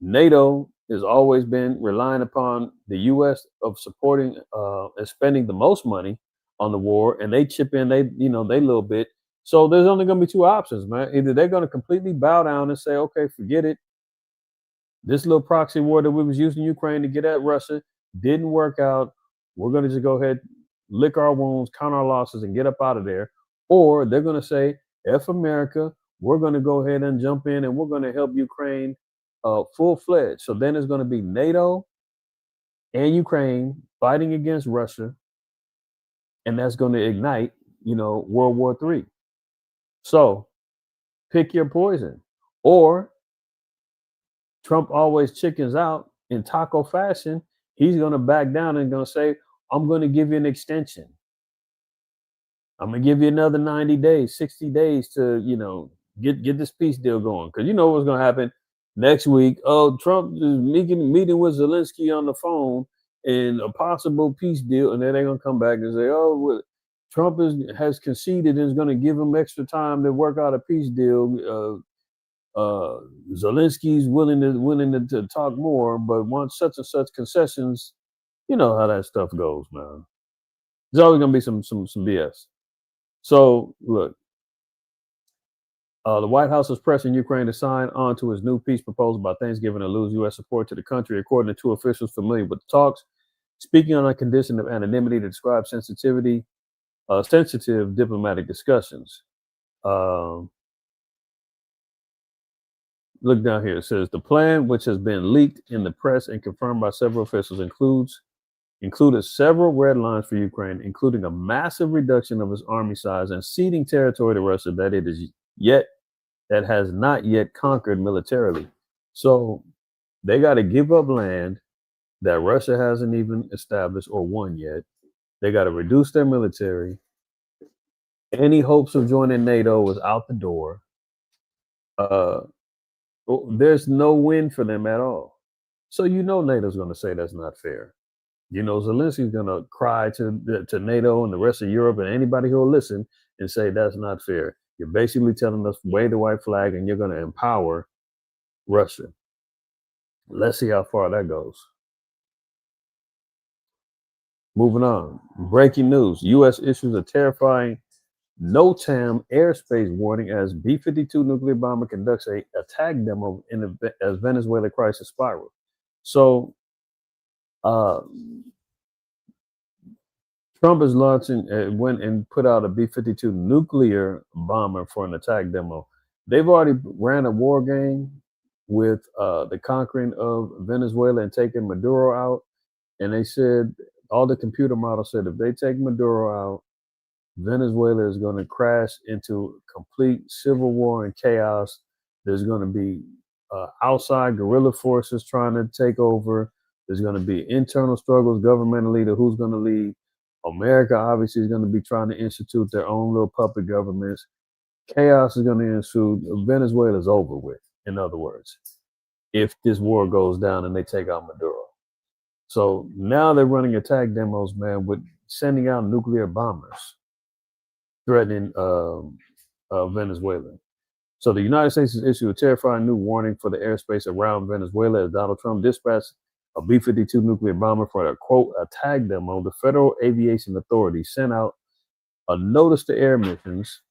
NATO has always been relying upon the U.S. of supporting and spending the most money on the war, and they chip in they little bit. So there's only going to be 2 options, man. Either they're going to completely bow down and say, okay, forget it. This little proxy war that we was using Ukraine to get at Russia didn't work out. We're going to just go ahead, lick our wounds, count our losses, and get up out of there. Or they're going to say, F America, we're going to go ahead and jump in and we're going to help Ukraine full-fledged. So then it's going to be NATO and Ukraine fighting against Russia, and that's going to ignite World War III. So pick your poison. Or Trump always chickens out in taco fashion. He's going to back down and going to say, I'm going to give you an extension. I'm going to give you another 90 days, 60 days to, get this peace deal going. Because you know what's going to happen next week. Oh, Trump is meeting with Zelensky on the phone in a possible peace deal. And then they're going to come back and say, oh, well, Trump has conceded and is going to give him extra time to work out a peace deal. Zelensky's willing to talk more, but wants such and such concessions. You know how that stuff goes, man. There's always gonna be some BS. So look, the White House is pressing Ukraine to sign on to its new peace proposal by Thanksgiving to lose U.S. support to the country, according to two officials familiar with the talks. Speaking on a condition of anonymity to describe sensitive diplomatic discussions. Look down here. It says the plan, which has been leaked in the press and confirmed by several officials, included several red lines for Ukraine, including a massive reduction of its army size and ceding territory to Russia that has not yet conquered militarily. So they got to give up land that Russia hasn't even established or won yet. They got to reduce their military. Any hopes of joining NATO is out the door. There's no win for them at all. So NATO's going to say that's not fair. Zelensky's going to cry to NATO and the rest of Europe and anybody who will listen and say that's not fair. You're basically telling us wave the white flag and you're going to empower Russia. Let's see how far that goes. Moving on. Breaking news. U.S. issues a terrifying NOTAM airspace warning as B-52 nuclear bomber conducts a attack demo as Venezuela crisis spiral. So Trump is went and put out a B-52 nuclear bomber for an attack demo. They've already ran a war game with the conquering of Venezuela and taking Maduro out. And they said, all the computer models said, if they take Maduro out, Venezuela is going to crash into complete civil war and chaos. There's going to be outside guerrilla forces trying to take over. There's going to be internal struggles, governmentally, to who's going to lead. America obviously is going to be trying to institute their own little puppet governments. Chaos is going to ensue. Venezuela is over with, in other words, if this war goes down and they take out Maduro. So now they're running attack demos, man, with sending out nuclear bombers threatening Venezuela. So the United States has issued a terrifying new warning for the airspace around Venezuela as Donald Trump dispatched a B-52 nuclear bomber for a, quote, attack demo. The Federal Aviation Authority sent out a notice to air missions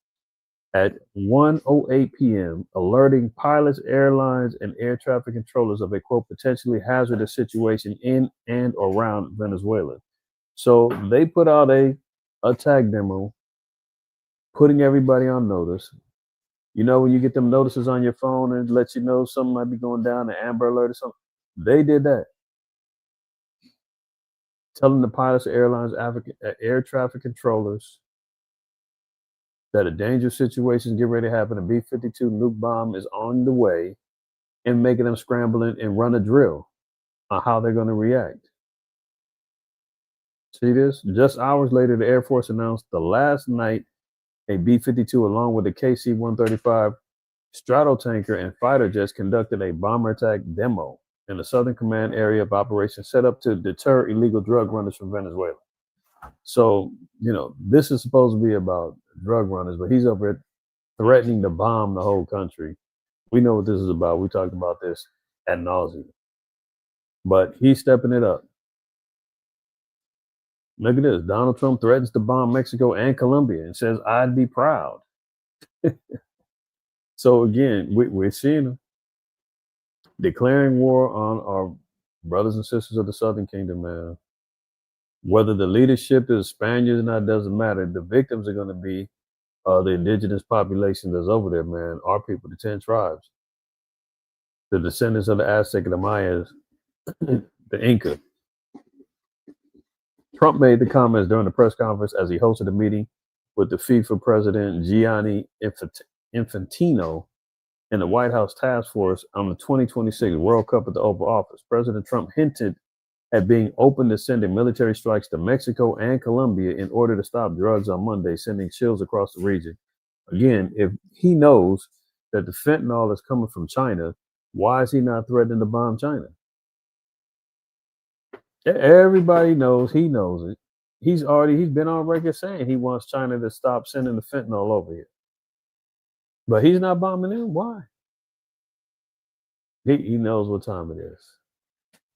at 1:08 p.m., alerting pilots, airlines, and air traffic controllers of a, quote, potentially hazardous situation in and around Venezuela. So they put out a attack demo, putting everybody on notice. When you get them notices on your phone and let you know something might be going down, an Amber Alert or something, they did that. Telling the pilots, airlines, air traffic controllers that a dangerous situation is getting ready to happen. A B-52 nuke bomb is on the way, and making them scramble and run a drill on how they're going to react. See this? Just hours later, the Air Force announced the last night a B-52 along with a KC-135 stratotanker and fighter jets conducted a bomber attack demo in the Southern Command area of operations set up to deter illegal drug runners from Venezuela. So, this is supposed to be about drug runners, but he's over it threatening to bomb the whole country. We know what this is about. We talked about this ad nauseum. But he's stepping it up. Look at this. Donald Trump threatens to bomb Mexico and Colombia and says, I'd be proud. So again, we're seeing him declaring war on our brothers and sisters of the Southern Kingdom, man. Whether the leadership is Spaniards or not, doesn't matter. The victims are going to be the indigenous population that's over there, man. Our people, the 10 tribes. The descendants of the Aztec and the Mayas, the Inca. Trump made the comments during the press conference as he hosted a meeting with the FIFA president Gianni Infantino and the White House task force on the 2026 World Cup at the Oval Office. President Trump hinted at being open to sending military strikes to Mexico and Colombia in order to stop drugs on Monday, sending chills across the region. Again, if he knows that the fentanyl is coming from China, why is he not threatening to bomb China? Everybody knows, he knows it. He's been on record saying he wants China to stop sending the fentanyl over here. But he's not bombing them. Why? He knows what time it is.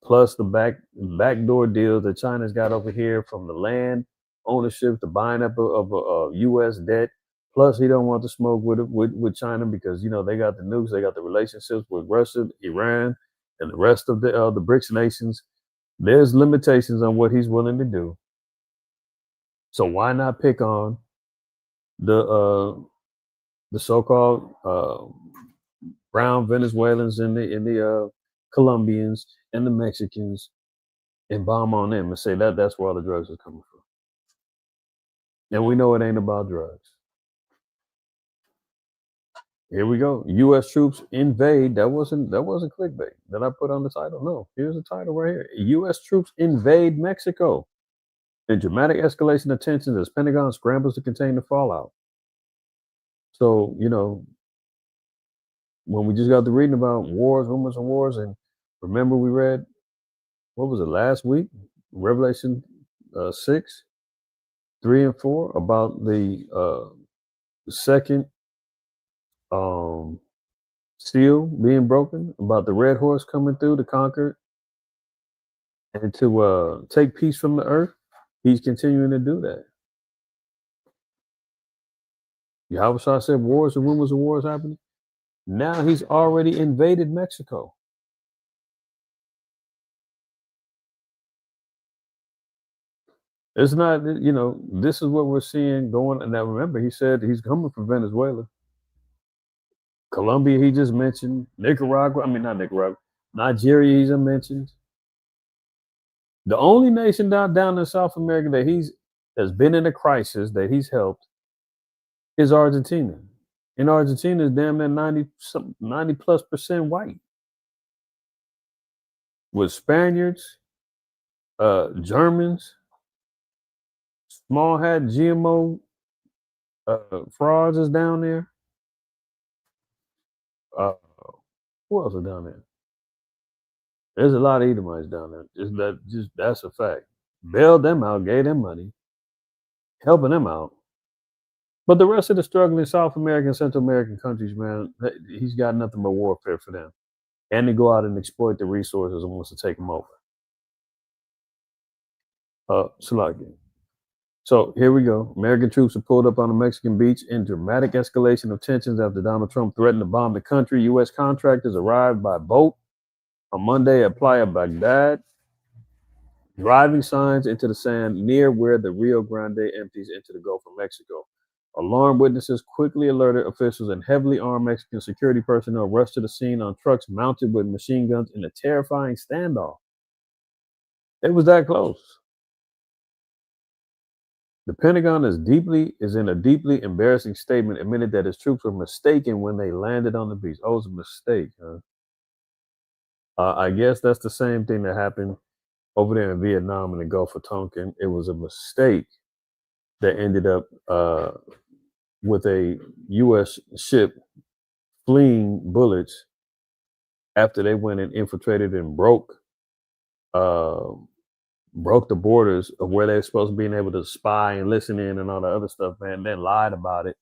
Plus the backdoor deals that China's got over here, from the land ownership to buying up of U.S. debt. Plus, he don't want to smoke with China because, you know, they got the nukes, they got the relationships with Russia, Iran, and the rest of the BRICS nations. There's limitations on what he's willing to do. So why not pick on the so-called brown Venezuelans and the Colombians and the Mexicans and bomb on them and say that's where all the drugs are coming from? And we know it ain't about drugs. Here we go. U.S. troops invade. That wasn't clickbait that I put on the title. No, here's the title right here. U.S. troops invade Mexico. A dramatic escalation of tensions as Pentagon scrambles to contain the fallout. So, you know, when we just got to reading about wars, rumors of wars, and remember we read, what was it, last week? Revelation 6, 3 and 4, about the second seal being broken, about the red horse coming through to conquer and to take peace from the earth. He's continuing to do that. Yahweh said wars and rumors of wars happening. Now he's already invaded Mexico. It's not, you know, this is what we're seeing going. And now remember, he said he's coming from Venezuela. Colombia, he just mentioned. Nigeria, he's mentioned. The only nation down in South America that has been in a crisis that he's helped is Argentina. And Argentina is damn near 90+% white. With Spaniards, Germans, small hat GMO frauds is down there. Who else is down there? There's a lot of Edomites down there. That's a fact. Bailed them out, gave them money, helping them out. But the rest of the struggling South American, Central American countries, man, he's got nothing but warfare for them. And they go out and exploit the resources and wants to take them over. Salaki. So here we go. American troops are pulled up on a Mexican beach in dramatic escalation of tensions after Donald Trump threatened to bomb the country. U.S. contractors arrived by boat on Monday at Playa Baghdad, driving signs into the sand near where the Rio Grande empties into the Gulf of Mexico. Alarmed witnesses quickly alerted officials, and heavily armed Mexican security personnel rushed to the scene on trucks mounted with machine guns in a terrifying standoff. It was that close. The Pentagon is in a deeply embarrassing statement, admitted that its troops were mistaken when they landed on the beach. Oh, it was a mistake, huh? I guess that's the same thing that happened over there in Vietnam in the Gulf of Tonkin. It was a mistake that ended up with a U.S. ship fleeing bullets after they went and infiltrated and broke the borders of where they're supposed to be able to spy and listen in and all the other stuff, man, then lied about it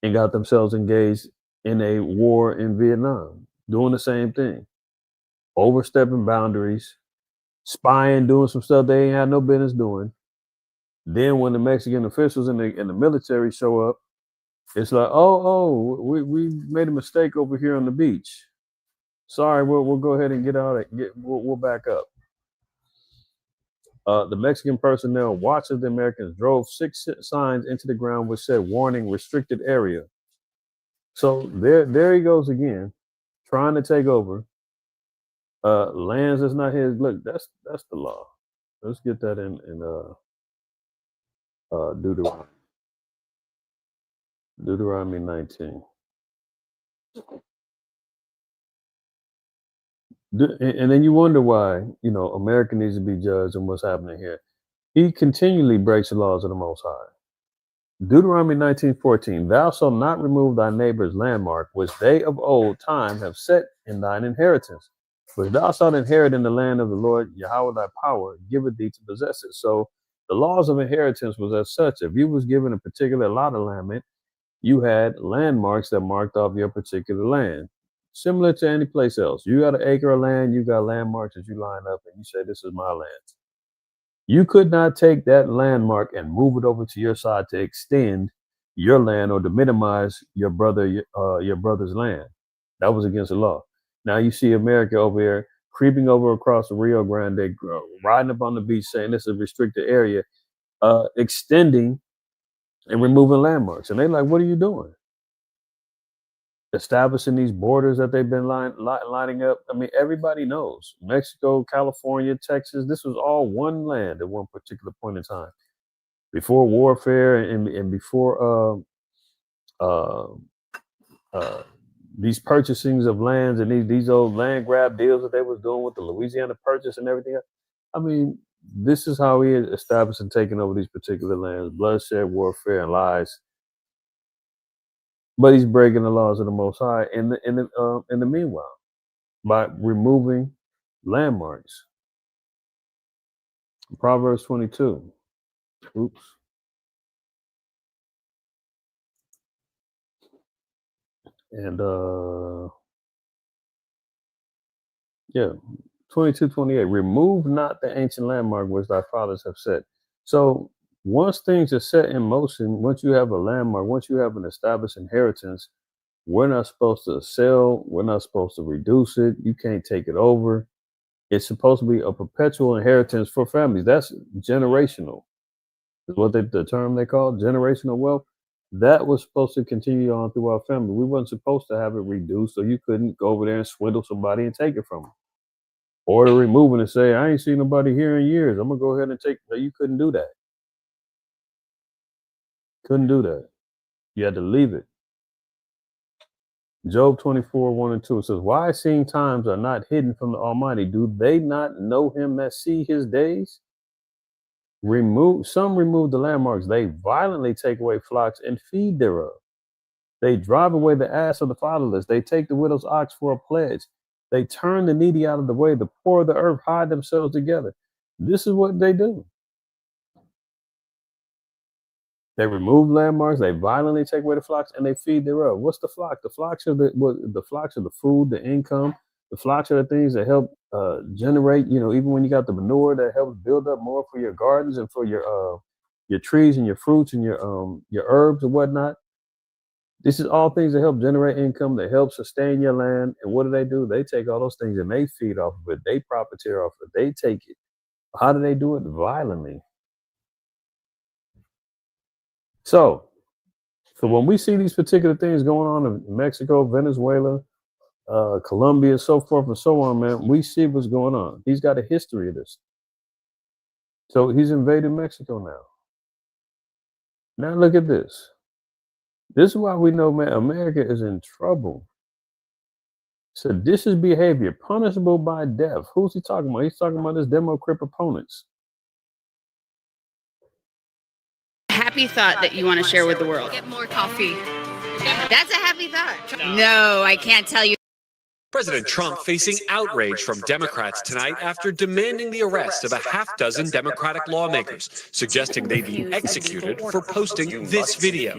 and got themselves engaged in a war in Vietnam, doing the same thing, overstepping boundaries, spying, doing some stuff they ain't had no business doing. Then when the Mexican officials and the military show up, it's like, we made a mistake over here on the beach. Sorry, we'll go ahead and we'll back up. The Mexican personnel watched as the Americans drove 6 signs into the ground which said "Warning: Restricted Area." So there he goes again, trying to take over lands that's not his. Look, that's the law. Let's get that in Deuteronomy 19. And then you wonder why, America needs to be judged on what's happening here. He continually breaks the laws of the Most High. Deuteronomy 19:14, thou shalt not remove thy neighbor's landmark, which they of old time have set in thine inheritance, which thou shalt inherit in the land of the Lord Yahweh thy power, giveth thee to possess it. So the laws of inheritance was as such. If you was given a particular lot of land, you had landmarks that marked off your particular land. Similar to any place else. You got an acre of land, you got landmarks that you line up and you say, this is my land. You could not take that landmark and move it over to your side to extend your land or to minimize your brother's land. That was against the law. Now you see America over here creeping over across the Rio Grande, riding up on the beach saying this is a restricted area, extending and removing landmarks. And they're like, what are you doing? Establishing these borders that they've been lining up. I mean, everybody knows Mexico, California, Texas, this was all one land at one particular point in time. Before warfare and before these purchasings of lands and these old land grab deals that they was doing with the Louisiana Purchase and everything else. I mean, this is how he established and taken over these particular lands: bloodshed, warfare, and lies. But he's breaking the laws of the Most High in the meanwhile by removing landmarks. Proverbs 22. Oops. And 22:28. Remove not the ancient landmark which thy fathers have set. So once things are set in motion, once you have a landmark, once you have an established inheritance, we're not supposed to sell. We're not supposed to reduce it. You can't take it over. It's supposed to be a perpetual inheritance for families. That's generational. Is what the term they call generational wealth. That was supposed to continue on through our family. We weren't supposed to have it reduced, so you couldn't go over there and swindle somebody and take it from them. Or to remove it and say, I ain't seen nobody here in years. I'm going to go ahead and take it. No, you couldn't do that. Couldn't do that. You had to leave it. Job 24:1-2 says, why seeing times are not hidden from the Almighty? Do they not know him that see his days? Some remove the landmarks. They violently take away flocks and feed thereof. They drive away the ass of the fatherless. They take the widow's ox for a pledge. They turn the needy out of the way. The poor of the earth hide themselves together. This is what they do. They remove landmarks. They violently take away the flocks and they feed thereof. What's the flock? The flocks are the flocks are the food, the income. The flocks are the things that help generate. Even when you got the manure that helps build up more for your gardens and for your trees and your fruits and your herbs and whatnot. This is all things that help generate income, that help sustain your land. And what do? They take all those things and they feed off of it. They profiteer off of it. They take it. How do they do it? Violently. So when we see these particular things going on in Mexico, Venezuela, Colombia, so forth and so on, man, we see what's going on. He's got a history of this. So he's invaded Mexico now. Now look at this. This is why we know, man, America is in trouble. Seditious behavior, punishable by death. Who's he talking about? He's talking about his Demo-Crip opponents. Happy thought that you want to share with the world. Get more coffee. That's a happy thought. No, I can't tell you. President Trump facing outrage from Democrats tonight after demanding the arrest of a half-dozen Democratic lawmakers, suggesting they be executed for posting this video.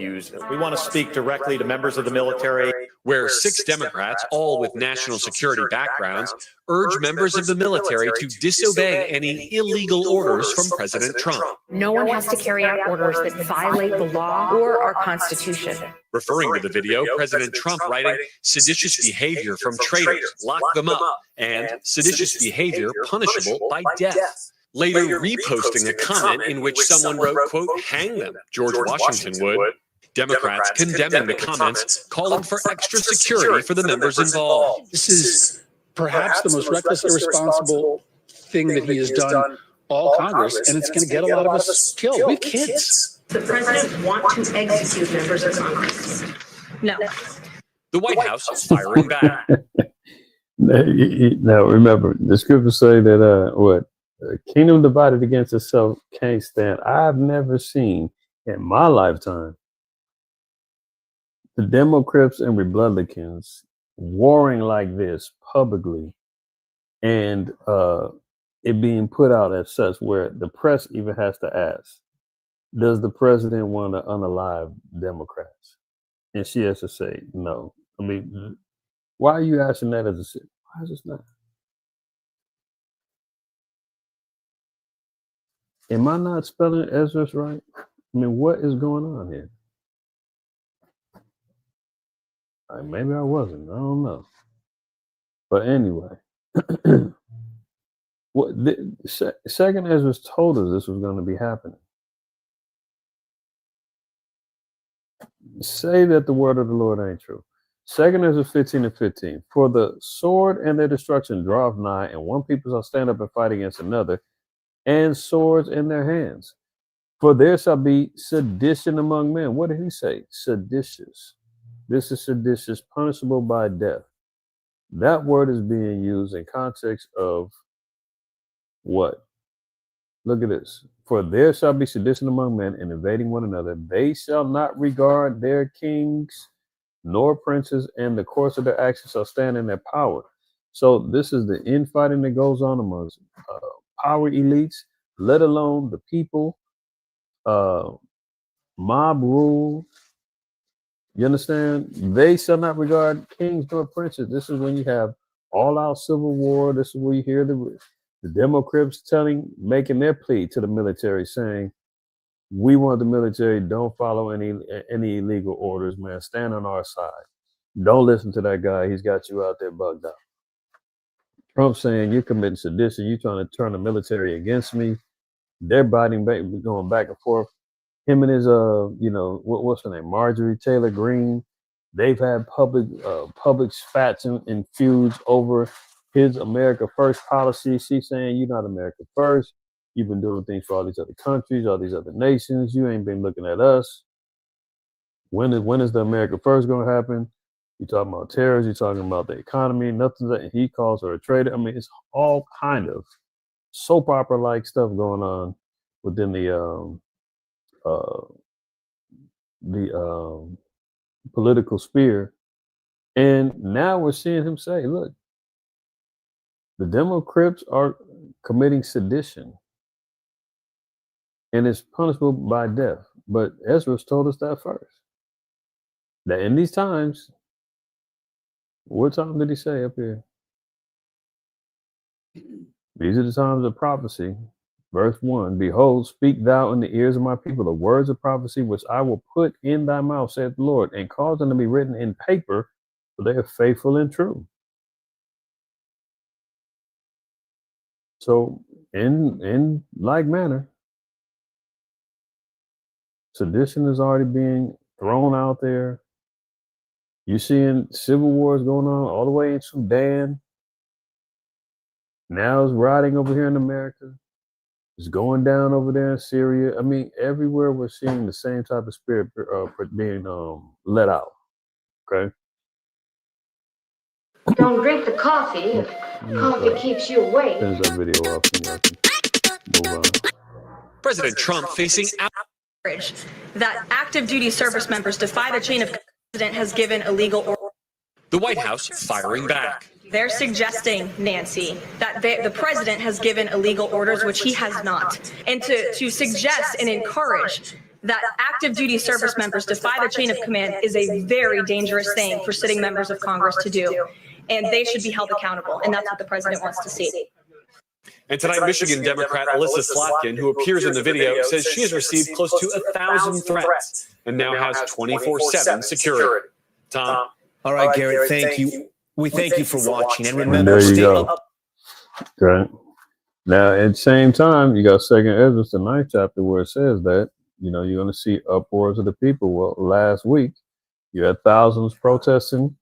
We want to speak directly to members of the military. Where 6 Democrats, all with national security backgrounds, urge members of the military to disobey any illegal orders from President Trump. No one has to carry out orders that violate the law or our Constitution. Referring to the video, President Trump writing, seditious behavior from traitors, lock them up, and seditious behavior punishable by death. Later reposting a comment in which someone wrote, quote, hang them, George Washington would. Democrats condemning the comments, calling for extra security for the members involved. This is perhaps the most reckless, irresponsible thing that he has done all Congress, and it's going to get a lot of us killed. We have kids. The president want to execute members of Congress? No. The White House firing back. Now, remember, the scriptures say that a kingdom divided against itself can't stand. I've never seen in my lifetime the Demo-Crips and Republicans warring like this publicly, and it being put out as such where the press even has to ask, does the president want to unalive Democrats? And she has to say no. I mean, why are you asking that as a citizen? Why is this not? Am I not spelling Ezra's right? I mean, what is going on here? Maybe I wasn't. I don't know. But anyway, Second Ezra told us this was going to be happening. Say that the word of the Lord ain't true. Second Ezra 15:15. For the sword and their destruction draweth nigh, and one people shall stand up and fight against another, and swords in their hands. For there shall be sedition among men. What did he say? Seditious. This is seditious, punishable by death. That word is being used in context of what? Look at this. For there shall be sedition among men, and invading one another. They shall not regard their kings nor princes, and the course of their actions shall stand in their power. So this is the infighting that goes on amongst power elites, let alone the people, mob rule. You understand? They shall not regard kings nor princes. This is when you have all-out civil war. This is where you hear the Demo-Crips making their plea to the military, saying, "We want the military. Don't follow any illegal orders, man. Stand on our side. Don't listen to that guy. He's got you out there bugged out." Trump saying, "You're committing sedition. You're trying to turn the military against me." They're biting back, going back and forth. Him and his, what's her name, Marjorie Taylor Greene. They've had public spats and feuds over his America First policy. She's saying, "You're not America First. You've been doing things for all these other countries, all these other nations. You ain't been looking at us. When is the America First going to happen? You're talking about terrorists. You're talking about the economy. Nothing that he calls her a traitor." I mean, it's all kind of soap opera like stuff going on within the political sphere. And now we're seeing him say, "Look, the Demo-Crips are committing sedition, and it's punishable by death." But Ezra's told us that first. That in these times, what time did he say up here? These are the times of prophecy. Verse 1, "Behold, speak thou in the ears of my people the words of prophecy, which I will put in thy mouth, saith the Lord, and cause them to be written in paper, for they are faithful and true." So, in like manner, sedition is already being thrown out there. You're seeing civil wars going on all the way in Sudan. Now it's rioting over here in America. It's going down over there in Syria. I mean, everywhere we're seeing the same type of spirit being let out. Okay. Don't drink the coffee. If coffee keeps you awake. Turns that video off and you can move on. President Trump facing Outrage that active duty service members defy the chain of command. The president has given illegal orders. the White House firing back. They're suggesting, Nancy, that the president has given illegal orders, which he has not. And to suggest and encourage that active duty service members defy the chain of command is a very dangerous thing for sitting members of Congress to do. And they should be held accountable. And that's what the president wants to see. And tonight, Michigan Democrat Alyssa Slotkin, who appears in the video, says she has received close to 1,000 threats and now has 24/7 security. Tom. All right, Garrett, thank you. We thank you for watching. And remember, there you stay go. up. Okay. Now, at the same time, you got Second Ezra, the 9th chapter, where it says that, you're going to see uproars of the people. Well, last week, you had thousands protesting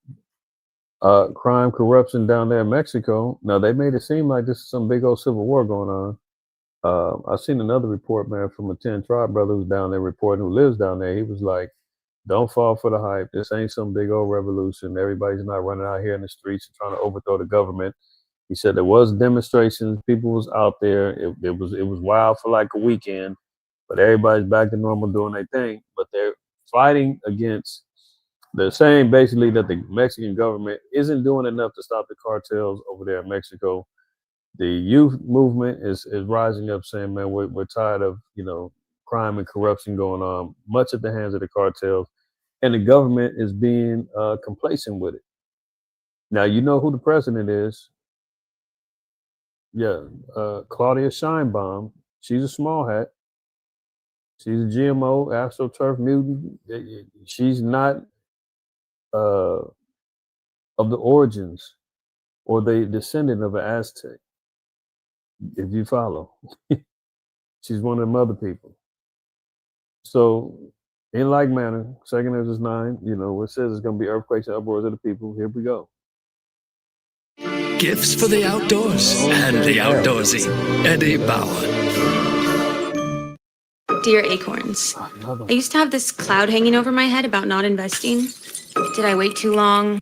crime, corruption down there in Mexico. Now, they made it seem like this is some big old civil war going on. I seen another report, man, from a 10 tribe brother who's down there reporting, who lives down there. He was like, don't fall for the hype. This ain't some big old revolution. Everybody's not running out here in the streets and trying to overthrow the government. He said there was demonstrations. People was out there. It was wild for like a weekend, but everybody's back to normal doing their thing. But they're fighting against. They're saying basically that the Mexican government isn't doing enough to stop the cartels over there in Mexico. The youth movement is rising up, saying, "Man, we're tired of crime and corruption going on, much at the hands of the cartels, and the government is being complacent with it." Now you know who the president is. Yeah, Claudia Sheinbaum. She's a small hat. She's a GMO, AstroTurf mutant. She's not of the origins or the descendant of an Aztec, if you follow. She's one of them other people. So, in like manner, 2 Ezra 9, it says it's going to be earthquakes and uproars of the people. Here we go. Gifts for the outdoors and the outdoorsy. Eddie Bauer. Dear Acorns, I used to have this cloud hanging over my head about not investing. Did I wait too long?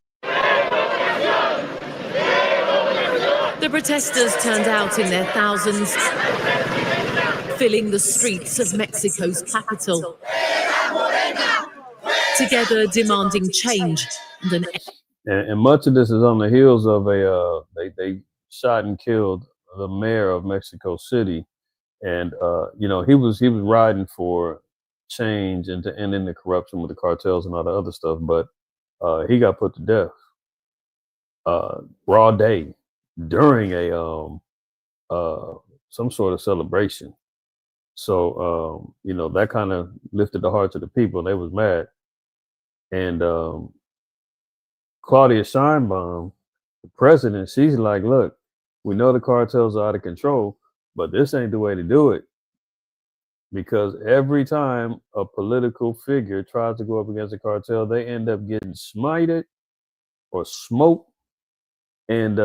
The protesters turned out in their thousands, filling the streets of Mexico's capital, together demanding change and much of this is on the heels of they shot and killed the mayor of Mexico City, and he was riding for change and to end in the corruption with the cartels and all the other stuff, but he got put to death raw day during a some sort of celebration. So that kind of lifted the hearts of the people. They was mad, and Claudia Sheinbaum, the president, she's like, look, we know the cartels are out of control, but this ain't the way to do it. Because every time a political figure tries to go up against a cartel, they end up getting smited or smoked. And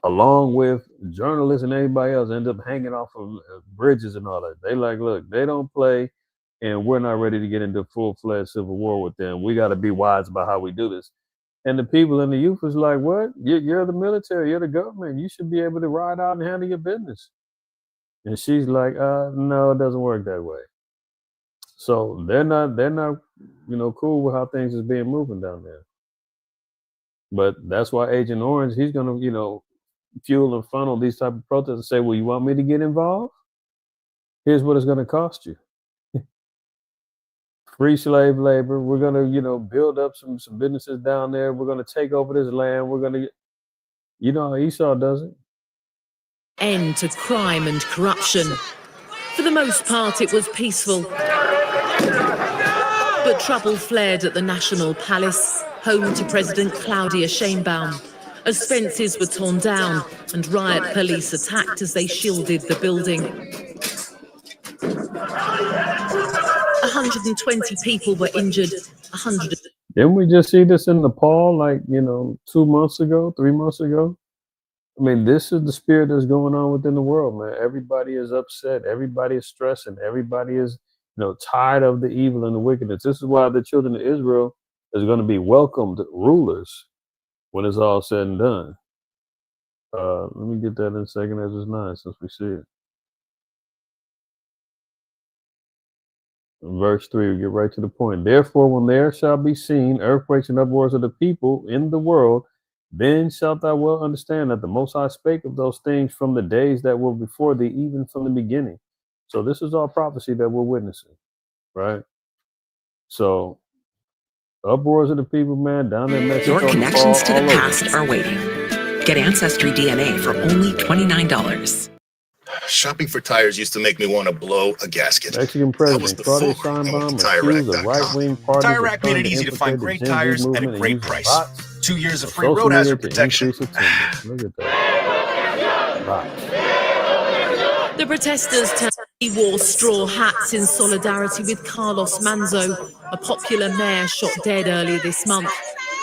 along with journalists and everybody else, end up hanging off of bridges and all that. They like, look, they don't play, and we're not ready to get into full-fledged civil war with them. We got to be wise about how we do this. And the people in the youth was like, what? You're the military, you're the government. You should be able to ride out and handle your business. And she's like, no, it doesn't work that way. So they're not, cool with how things is being moving down there. But that's why Agent Orange, he's gonna, fuel and funnel these type of protests and say, well, you want me to get involved? Here's what it's gonna cost you. Free slave labor. We're gonna, build up some businesses down there. We're gonna take over this land. We're gonna, how Esau does it. End to crime and corruption. For the most part, it was peaceful. But trouble flared at the National Palace, home to President Claudia Sheinbaum, as fences were torn down and riot police attacked as they shielded the building. 120 people were injured. 100. Didn't we just see this in Nepal, 2 months ago, 3 months ago? I mean, this is the spirit that's going on within the world, man. Everybody is upset. Everybody is stressing. Everybody is, tired of the evil and the wickedness. This is why the children of Israel is going to be welcomed rulers when it's all said and done. Let me get that in 2 Ezra 9 since we see it. Verse 3, we get right to the point. Therefore, when there shall be seen earthquakes and uproars of the people in the world, then shalt thou well understand that the Most High spake of those things from the days that were before thee, even from the beginning. So this is all prophecy that we're witnessing, right? So uproars of the people, man, down there in Mexico. Your connections to the past are waiting. Get Ancestry DNA for only $29. Shopping for tires used to make me want to blow a gasket. Mexican president Claudia Sheinbaum accused a right-wing party. Tire Rack made it easy to find great tires at a great price. 2 years of free road hazard protection. Look at that. The protesters wore straw hats in solidarity with Carlos Manzo, a popular mayor shot dead earlier this month.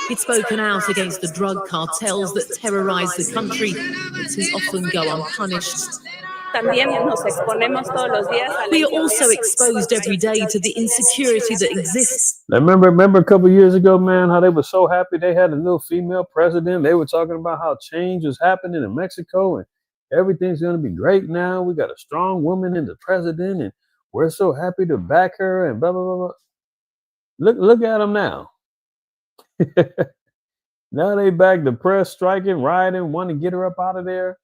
He'd spoken out against the drug cartels that terrorize the country, but who often go unpunished. We are also exposed every day to the insecurity that exists. I remember a couple of years ago, man, how they were so happy they had a little female president. They were talking about how change was happening in Mexico and everything's going to be great now. We got a strong woman in the president and we're so happy to back her and blah, blah, blah, blah. Look at them now. Now they back the press striking, rioting, want to get her up out of there.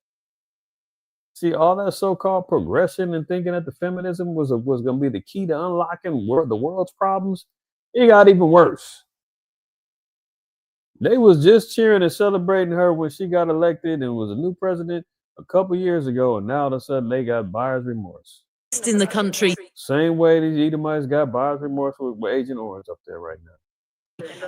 See, all that so-called progression and thinking that the feminism was going to be the key to unlocking the world's problems, it got even worse. They was just cheering and celebrating her when she got elected and was a new president a couple years ago, and now all of a sudden they got buyer's remorse. In the country. Same way these Edomites got buyer's remorse with Agent Orange up there right now.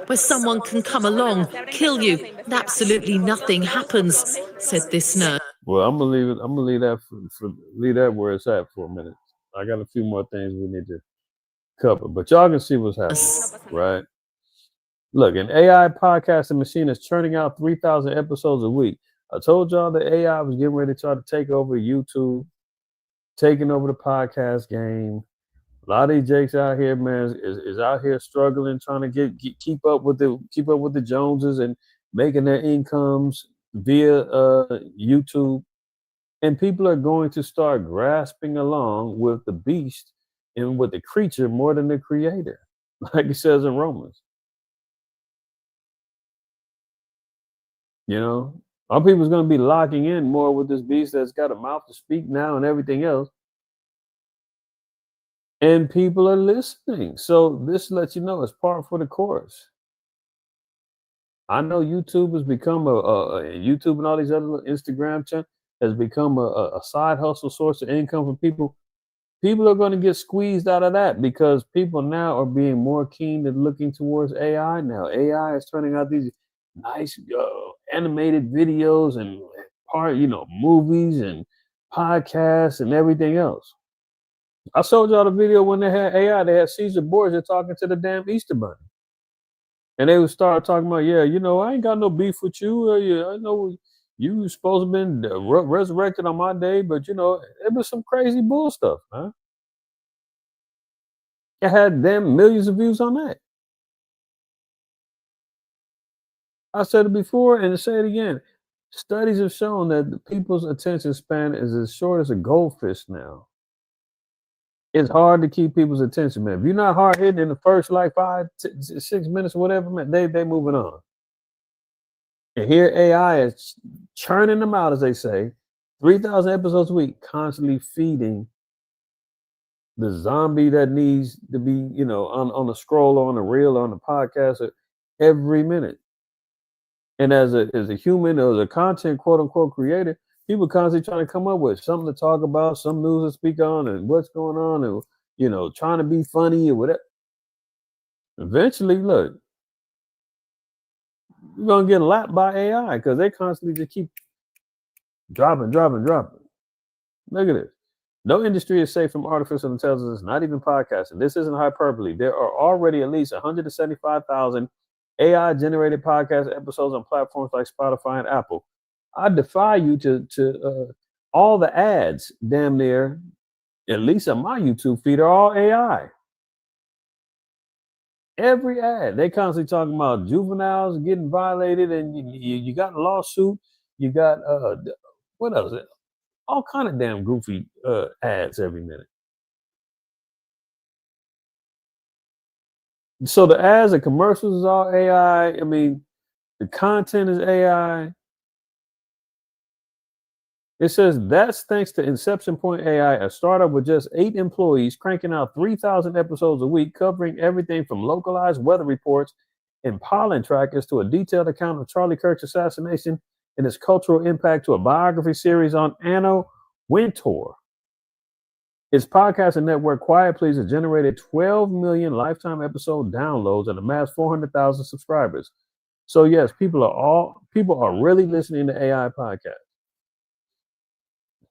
Where someone can come along, kill you, and absolutely nothing happens, said this nurse. Well, I'm gonna leave it. I'm gonna leave that leave that where it's at for a minute. I got a few more things we need to cover, but y'all can see what's happening, right? Look, an AI podcasting machine is churning out 3,000 episodes a week. I told y'all that AI was getting ready to try to take over YouTube, taking over the podcast game. A lot of these jakes out here, man, is out here struggling, trying to keep up with the Joneses and making their incomes via YouTube. And people are going to start grasping along with the beast and with the creature more than the creator, like it says in Romans. You know, our people's going to be locking in more with this beast that's got a mouth to speak now and everything else. And people are listening. So this lets you know it's par for the course. I know YouTube has become YouTube and all these other Instagram channels has become a side hustle source of income for people. People are going to get squeezed out of that because people now are being more keen to looking towards AI now. AI is turning out these nice animated videos and movies and podcasts and everything else. I showed y'all the video when they had AI. They had Caesar Borgia talking to the damn Easter Bunny. And they would start talking about, yeah, I ain't got no beef with you. I know you were supposed to have been resurrected on my day, but, it was some crazy bull stuff, man. It had damn millions of views on that. I said it before and I say it again. Studies have shown that the people's attention span is as short as a goldfish now. It's hard to keep people's attention, man. If you're not hard hitting in the first 5, 6 minutes or whatever, man, they moving on. And here AI is churning them out, as they say, 3,000 episodes a week, constantly feeding the zombie that needs to be, on the scroll, on the reel, on the podcast every minute. And as a human or as a content quote unquote creator, people constantly trying to come up with something to talk about, some news to speak on, and what's going on, and trying to be funny or whatever. Eventually, look, you're gonna get lapped by AI because they constantly just keep dropping. Look at this. No industry is safe from artificial intelligence, not even podcasting. This isn't hyperbole. There are already at least 175,000 AI-generated podcast episodes on platforms like Spotify and Apple. I defy you to all the ads, damn near, at least on my YouTube feed, are all AI. Every ad, they constantly talking about juveniles getting violated, and you got a lawsuit. You got what else? All kind of damn goofy ads every minute. So the ads, the commercials is all AI. I mean, the content is AI. It says that's thanks to Inception Point AI, a startup with just 8 employees cranking out 3,000 episodes a week, covering everything from localized weather reports and pollen trackers to a detailed account of Charlie Kirk's assassination and its cultural impact to a biography series on Anna Wintour. Its podcasting network, Quiet Please, has generated 12 million lifetime episode downloads and amassed 400,000 subscribers. So yes, people are really listening to AI podcasts.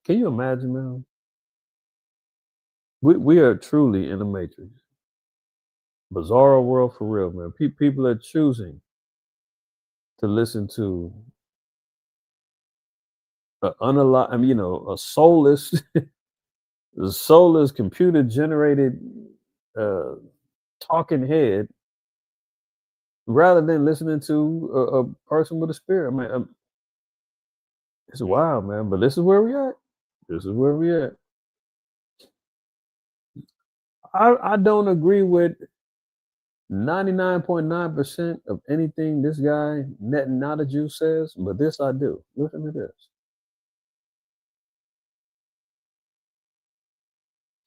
Can you imagine, man? We are truly in the matrix. Bizarro world for real, man. People are choosing to listen to unalive, I mean, you know, a soulless, soulless computer generated talking head, rather than listening to a person with a spirit. I mean, it's wild, man. But this is where we at. This is where we at. I don't agree with 99.9% of anything this guy Netanyahu says, but this I do. Listen to this.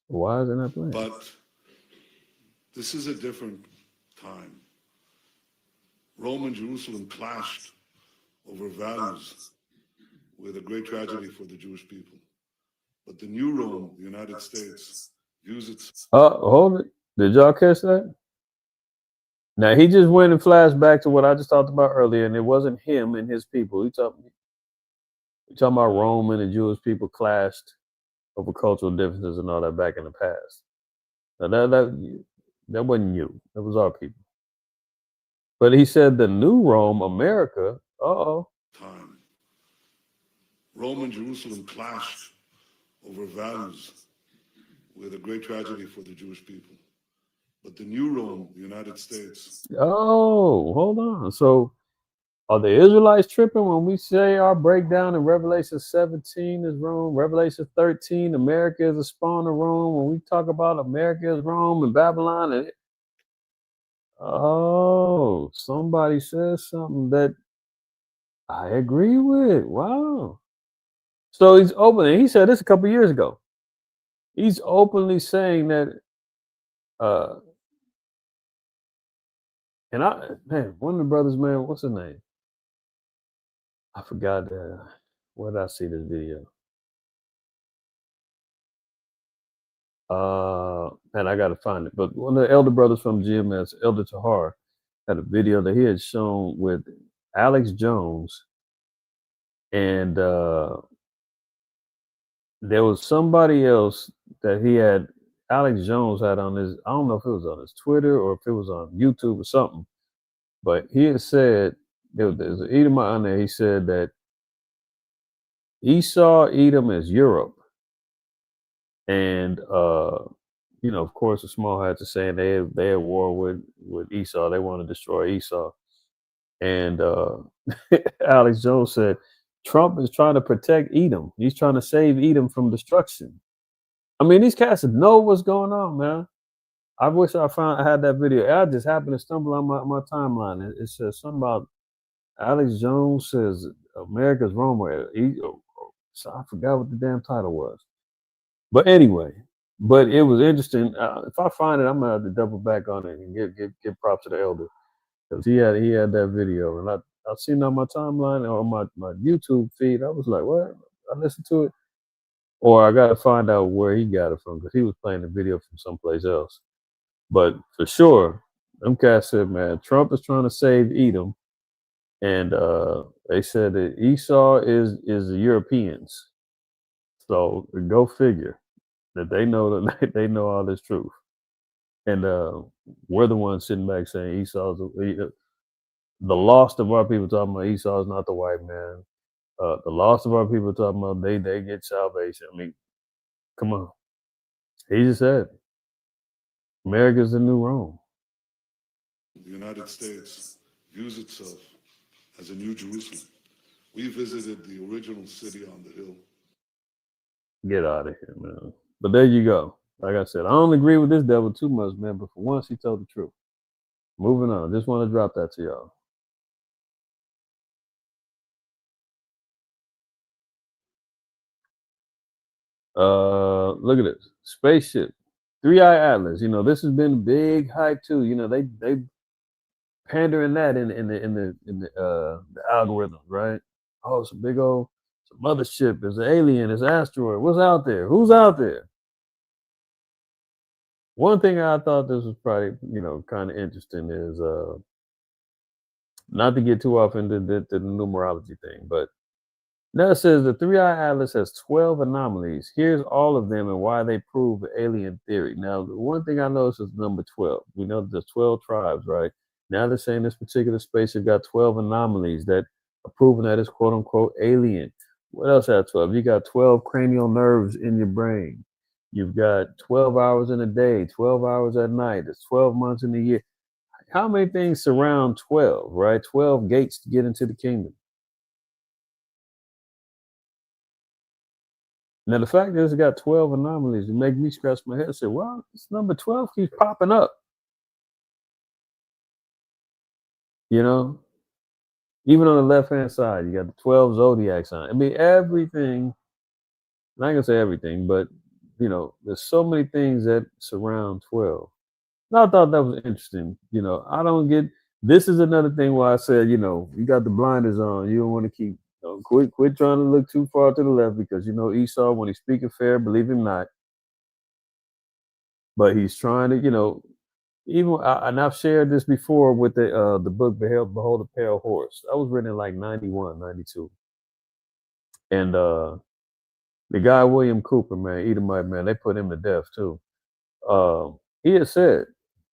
Why is it not playing? But this is a different time. Rome and Jerusalem clashed over values with a great tragedy for the Jewish people. But the new Rome, the United States, views its... Hold it. Did y'all catch that? Now, he just went and flashed back to what I just talked about earlier, and it wasn't him and his people. He talking about Rome and the Jewish people clashed over cultural differences and all that back in the past. Now, that wasn't you. That was our people. But he said the new Rome, America, time. Rome and Jerusalem clashed over values with a great tragedy for the Jewish people. But the new Rome, the United States... hold on. So are the Israelites tripping when we say our breakdown in Revelation 17 is Rome, Revelation 13, America is a spawn of Rome, when we talk about America is Rome and Babylon? And somebody says something that I agree with. Wow. So he's opening. He said this a couple years ago. He's openly saying that, one of the brothers, man, what's his name? I forgot. Where did I see this video? And I got to find it. But one of the elder brothers from GMS, Elder Tahar, had a video that he had shown with Alex Jones, and there was somebody else that he had. Alex Jones had on his, I don't know if it was on his Twitter or if it was on YouTube or something, but he had said, there's an Edomite on there, he said that Esau, Edom is Europe. And, you know, of course, the small hats are saying they had war with Esau. They want to destroy Esau. And Alex Jones said, Trump is trying to protect Edom. He's trying to save Edom from destruction. I mean, these cats know what's going on, man. I wish I had that video. I just happened to stumble on my timeline. It says something about Alex Jones says America's Rome. So I forgot what the damn title was. But anyway, it was interesting. If I find it, I'm gonna have to double back on it and give props to the elder, because he had that video, and I've seen it on my timeline or my YouTube feed. I was like, what? I listened to it. Or I got to find out where he got it from, because he was playing the video from someplace else. But for sure, them cats said, man, Trump is trying to save Edom. And they said that Esau is the Europeans. So go figure that they know all this truth. And we're the ones sitting back saying Esau's the lost of our people talking about Esau is not the white man. The lost of our people talking about they get salvation. I mean, come on. He just said, America's the new Rome. The United States views itself as a new Jerusalem. We visited the original city on the hill. Get out of here, man. But there you go. Like I said, I don't agree with this devil too much, man, but for once he told the truth. Moving on. Just want to drop that to y'all. Look at this spaceship, 3i Atlas. You know, this has been a big hype too. You know, they pandering that in the algorithms, right? Oh, it's a big old, it's a mothership, it's an alien, it's an asteroid. What's out there? Who's out there? One thing I thought this was probably, you know, kind of interesting is not to get too off into the numerology thing, but now it says the 3i Atlas has 12 anomalies. Here's all of them and why they prove the alien theory. Now, the one thing I noticed is number 12. We know there's 12 tribes, right? Now they're saying this particular spaceship got 12 anomalies that are proving that it's quote unquote alien. What else had 12? You got 12 cranial nerves in your brain. You've got 12 hours in a day, 12 hours at night. It's 12 months in a year. How many things surround 12, right? 12 gates to get into the kingdom. Now, the fact is, it got 12 anomalies. It make me scratch my head and say, well, this number 12 keeps popping up. You know, even on the left-hand side, you got the 12 zodiac sign. I mean, everything, I'm not going to say everything, but, you know, there's so many things that surround 12. And I thought that was interesting. You know, I don't get, this is another thing why I said, you know, you got the blinders on. You don't want to keep, quit trying to look too far to the left because, you know, Esau, when he's speaking fair, believe him not. But he's trying to, you know, even and I've shared this before with the book Behold the Pale Horse. That was written in like 91, 92. And the guy William Cooper, man, Edomite, man, they put him to death too. He had said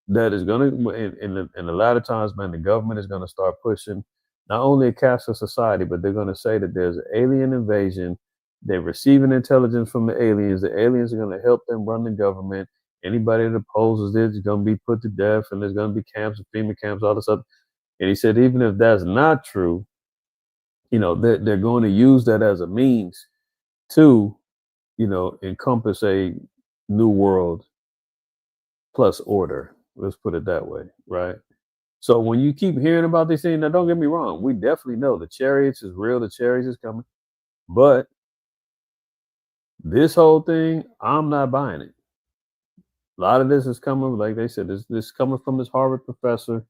that is gonna in the latter times, man, the government is gonna start pushing not only a cashless society, but they're gonna say that there's an alien invasion. They're receiving intelligence from the aliens. The aliens are gonna help them run the government. Anybody that opposes this is going to be put to death, and there's going to be camps and FEMA camps, all this stuff. And he said, even if that's not true, you know, they're going to use that as a means to, you know, encompass a new world plus order. Let's put it that way, right? So when you keep hearing about these things, now don't get me wrong, we definitely know the chariots is real, the chariots is coming, but this whole thing, I'm not buying it. A lot of this is coming, like they said, this is coming from this Harvard professor.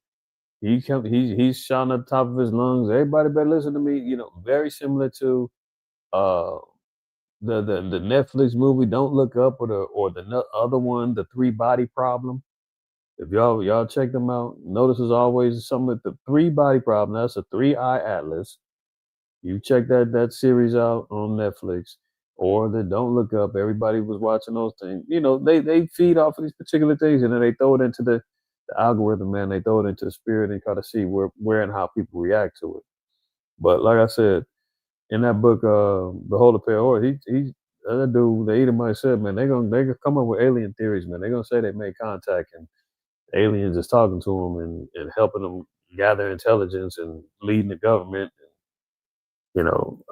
He's shouting at the top of his lungs. Everybody better listen to me. You know, very similar to the Netflix movie Don't Look Up, or the other one, The Three Body Problem. If y'all check them out, notice there's always some of the Three Body Problem. That's a 3-eye atlas. You check that series out on Netflix, or the Don't Look Up. Everybody was watching those things. You know, they feed off of these particular things, and then they throw it into the algorithm, man. They throw it into the spirit and try to see where and how people react to it. But like I said, in that book, Behold the Pale Horse, he that dude, the Edomite said, man, they gonna come up with alien theories, man. They're gonna say they made contact and aliens is talking to them and helping them gather intelligence and leading the government. You know,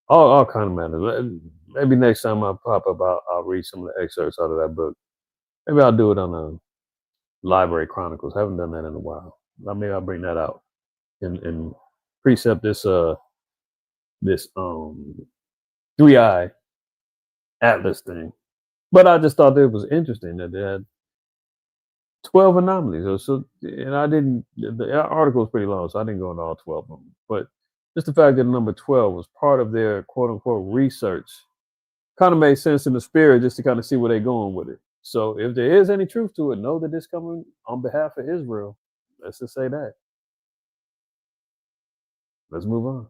all kind of matters. Maybe next time I pop up, I'll read some of the excerpts out of that book. Maybe I'll do it on the Library Chronicles. I haven't done that in a while. Maybe I'll bring that out and precept this 3-eye atlas thing. But I just thought it was interesting that they had 12 anomalies. So, and I didn't. The article was pretty long, so I didn't go into all 12 of them. But just the fact that number 12 was part of their quote unquote research kind of made sense in the spirit, just to kind of see where they're going with it. So if there is any truth to it, know that this coming on behalf of Israel. Let's just say that. Let's move on.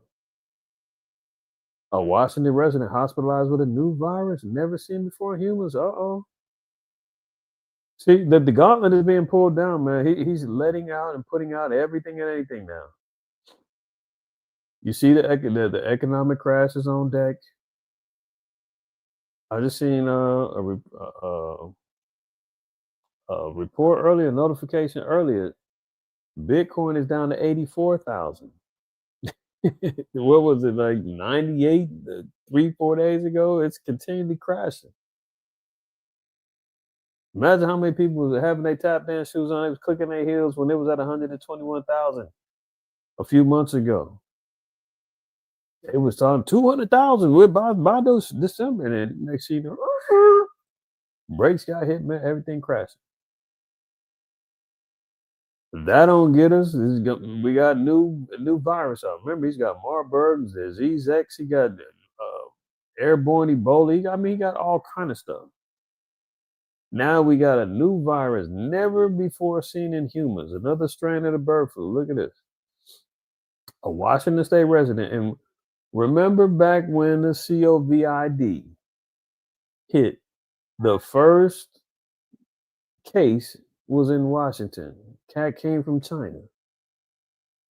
A Washington resident hospitalized with a new virus never seen before in humans. Uh-oh. See, the gauntlet is being pulled down, man. He's letting out and putting out everything and anything now. You see the economic crash is on deck. I just seen a report earlier, a notification earlier. Bitcoin is down to 84,000. What was it, like 98 3-4 days ago? It's continually crashing. Imagine how many people was having their tap dance shoes on. They was clicking their heels when it was at 121,000 a few months ago. It was talking 200,000. We're by those December, and then next thing you know, brakes got hit, man. Everything crashing. That don't get us. We got new virus out. Remember, he's got Marburg, disease X. He got airborne Ebola. He got all kind of stuff. Now we got a new virus never before seen in humans. Another strain of the bird flu. Look at this. A Washington State resident. And remember back when the COVID hit, the first case was in Washington. Cat came from China.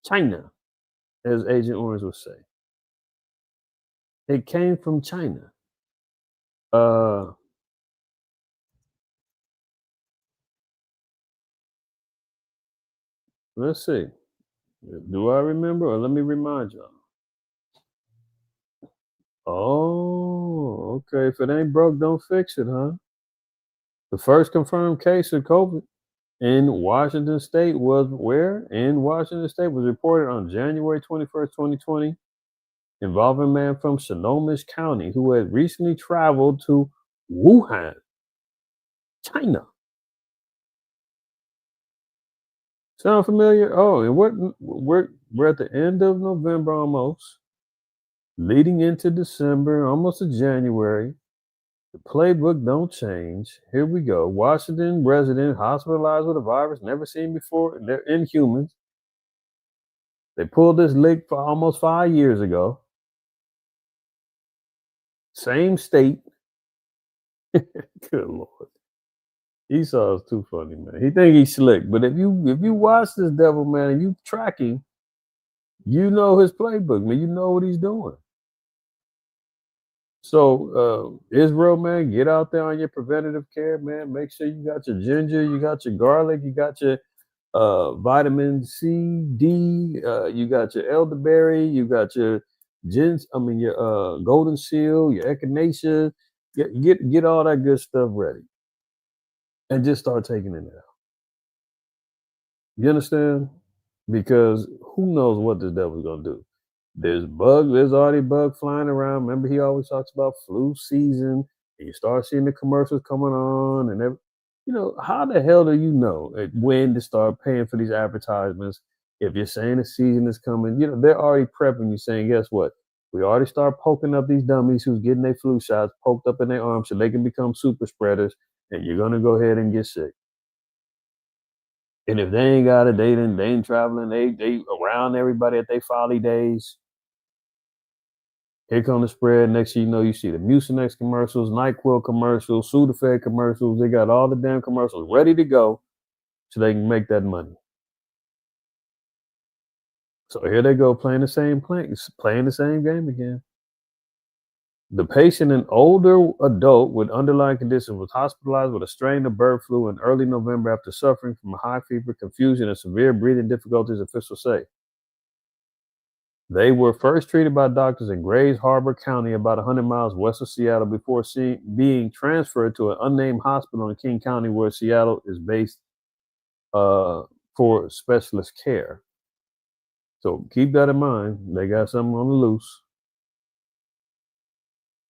China, as Agent Orange would say. It came from China. Let's see. Do I remember, or let me remind y'all? Oh, okay. If it ain't broke, don't fix it, huh? The first confirmed case of COVID in Washington State was where? In Washington State was reported on January 21st, 2020, involving a man from Snohomish County who had recently traveled to Wuhan, China. Sound familiar? Oh, and we're at the end of November almost, leading into December, almost to January. The playbook don't change. Here we go. Washington resident hospitalized with a virus never seen before. They're in humans. They pulled this leak for almost 5 years ago. Same state. Good Lord. Esau is too funny, man. He think he's slick, but if you watch this devil, man, and you track him, you know his playbook, man. You know what he's doing. So Israel, man, get out there on your preventative care, man. Make sure you got your ginger, you got your garlic, you got your vitamin C, D, you got your elderberry, you got your your golden seal, your echinacea. Get all that good stuff ready, and just start taking it out. You understand? Because who knows what this devil's gonna do? There's already bug flying around. Remember, he always talks about flu season, and you start seeing the commercials coming on, and how the hell do you know when to start paying for these advertisements? If you're saying the season is coming, they're already prepping you, saying, guess what? We already start poking up these dummies who's getting their flu shots poked up in their arms so they can become super spreaders, and you're gonna go ahead and get sick. And if they ain't got it, they ain't traveling, they around everybody at their folly days. Here come the spread. Next thing you know, you see the Mucinex commercials, NyQuil commercials, Sudafed commercials. They got all the damn commercials ready to go so they can make that money. So here they go playing the same game again. The patient, an older adult with underlying conditions, was hospitalized with a strain of bird flu in early November after suffering from high fever, confusion, and severe breathing difficulties, officials say. They were first treated by doctors in Grays Harbor County, about 100 miles west of Seattle, before being transferred to an unnamed hospital in King County, where Seattle is based for specialist care. So keep that in mind. They got something on the loose.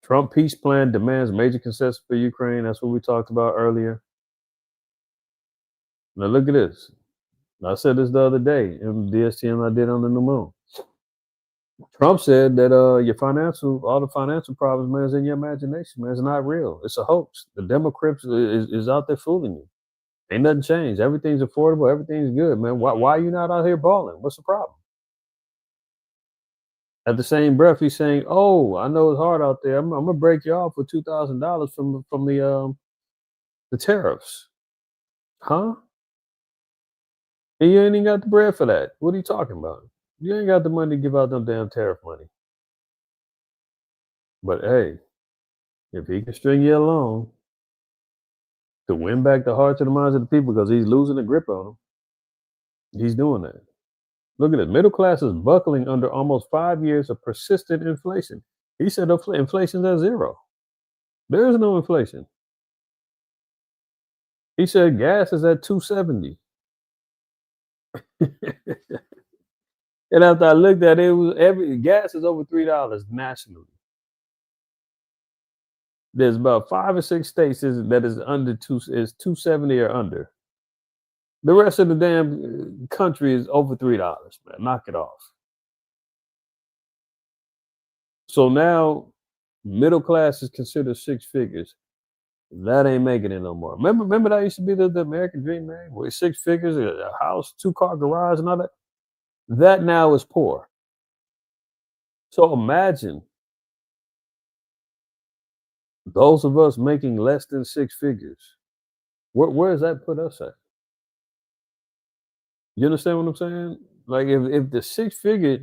Trump peace plan demands major concessions for Ukraine. That's what we talked about earlier. Now look at this. I said this the other day in DSTM I did on the new moon. Trump said that all the financial problems, man, is in your imagination, man. It's not real. It's a hoax. The Demo-Crips is out there fooling you. Ain't nothing changed. Everything's affordable. Everything's good, man. Why are you not out here balling? What's the problem? At the same breath, he's saying, "Oh, I know it's hard out there. I'm gonna break you off for $2,000 from the tariffs, huh? And you ain't even got the bread for that. What are you talking about? You ain't got the money to give out them damn tariff money. But hey, if he can string you along to win back the hearts and the minds of the people, because he's losing the grip on them, he's doing that. Look at it. Middle class is buckling under almost 5 years of persistent inflation. He said inflation's at zero. There is no inflation. He said gas is at $2.70. And after I looked at it, gas is over $3 nationally. There's about 5 or 6 states that is under $2.70 or under. The rest of the damn country is over $3, man. Knock it off. So now middle class is considered 6 figures. That ain't making it no more. Remember that used to be the American dream, man, with 6 figures, a house, 2-car garage, and all that. That now is poor. So imagine those of us making less than 6 figures. Where does that put us at? You understand what I'm saying? Like if the 6-figure,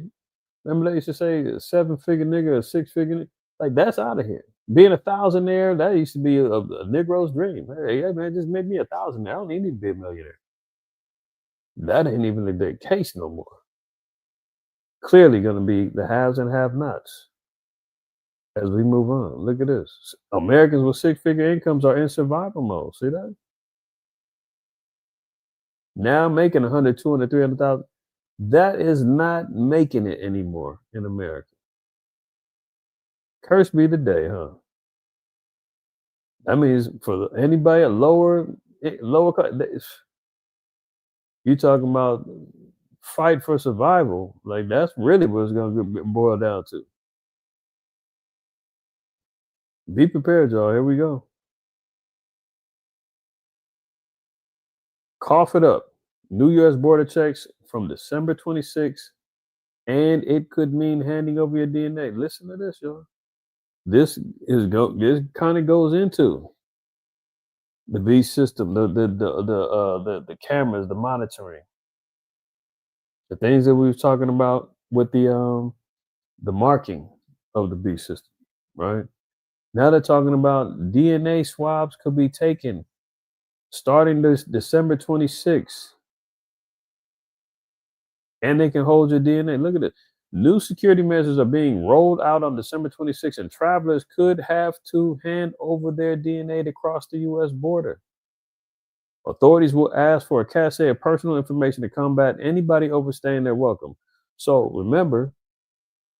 remember they used to say a 7-figure nigga, a 6-figure nigga? Like, that's out of here. Being a thousandaire, that used to be a Negro's dream. Hey, yeah, man, just make me a thousandaire. I don't need to be a millionaire. That ain't even the case no more. Clearly going to be the haves and have-nots as we move on. Look at this. Americans with six-figure incomes are in survival mode. See that? Now making 100, 200, 300,000. That is not making it anymore in America. Curse be the day, huh? That means for anybody at lower, you talking about fight for survival. Like, that's really what it's going to boil down to. Be prepared, y'all. Here we go. Cough it up. New U.S. border checks from December 26th, and it could mean handing over your DNA. Listen to this, y'all. This kind of goes into the beast system, the cameras, the monitoring, the things that we were talking about with the marking of the beast system, right? Now they're talking about DNA swabs could be taken starting this December 26th, and they can hold your DNA. Look at it. New security measures are being rolled out on December 26th, and travelers could have to hand over their DNA to cross the U.S. border. Authorities will ask for a cache of personal information to combat anybody overstaying their welcome. So remember,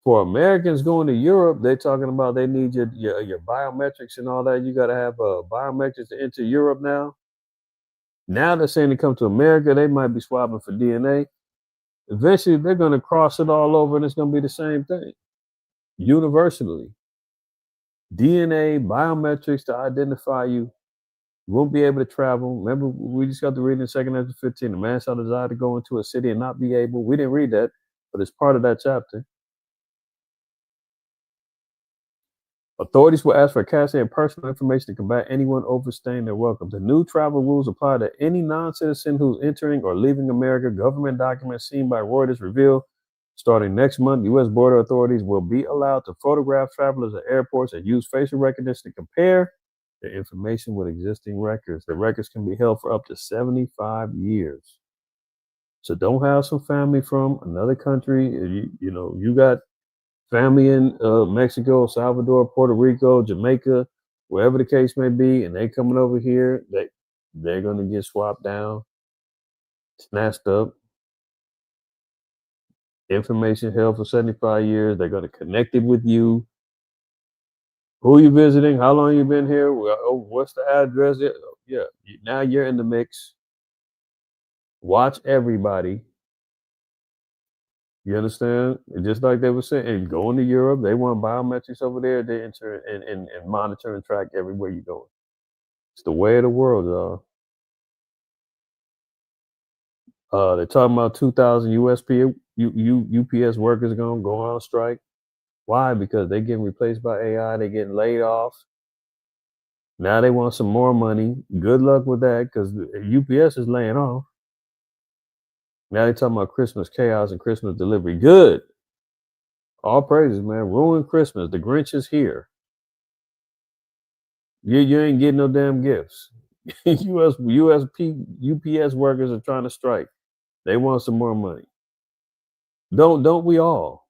for Americans going to Europe, they're talking about they need your biometrics and all that. You got to have biometrics to enter Europe now. Now they're saying to come to America, they might be swabbing for DNA. Eventually, they're going to cross it all over, and it's going to be the same thing. Universally, DNA, biometrics to identify you. You won't be able to travel. Remember, we just got to read in 2 Corinthians 15, the man shall desire to go into a city and not be able. We didn't read that, but it's part of that chapter. Authorities will ask for a cache of personal information to combat anyone overstaying their welcome. The new travel rules apply to any non-citizen who's entering or leaving America. Government documents seen by Reuters reveal starting next month, U.S. border authorities will be allowed to photograph travelers at airports and use facial recognition to compare their information with existing records. The records can be held for up to 75 years. So don't have some family from another country. You got family in Mexico, Salvador, Puerto Rico, Jamaica, wherever the case may be, and they coming over here, they're going to get swapped down, snatched up, information held for 75 years. They're going to connect it with you. Who you visiting? How long you been here? What's the address? Yeah, now you're in the mix. Watch everybody. You understand? Just like they were saying, going to Europe, they want biometrics over there. They enter and monitor and track everywhere you go. It's the way of the world, y'all. They're talking about 2,000 UPS workers going to go on strike. Why? Because they're getting replaced by AI. They're getting laid off. Now they want some more money. Good luck with that, because UPS is laying off. Now they're talking about Christmas chaos and Christmas delivery. Good. All praises, man. Ruin Christmas. The Grinch is here. You ain't getting no damn gifts. UPS workers are trying to strike. They want some more money. Don't we all?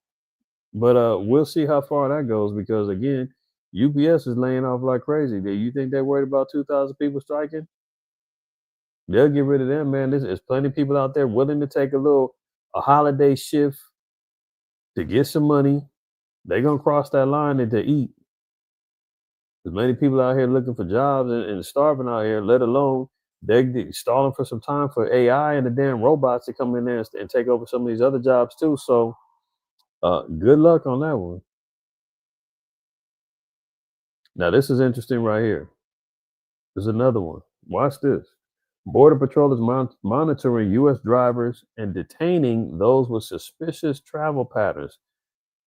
But we'll see how far that goes, because again, UPS is laying off like crazy. Do you think they're worried about 2,000 people striking? They'll get rid of them, man. There's plenty of people out there willing to take a holiday shift to get some money. They're gonna cross that line to eat. There's many people out here looking for jobs and starving out here, let alone they're stalling for some time for AI and the damn robots to come in there and take over some of these other jobs too. So good luck on that one. Now, this is interesting right here. There's another one. Watch this. Border Patrol is monitoring U.S. drivers and detaining those with suspicious travel patterns.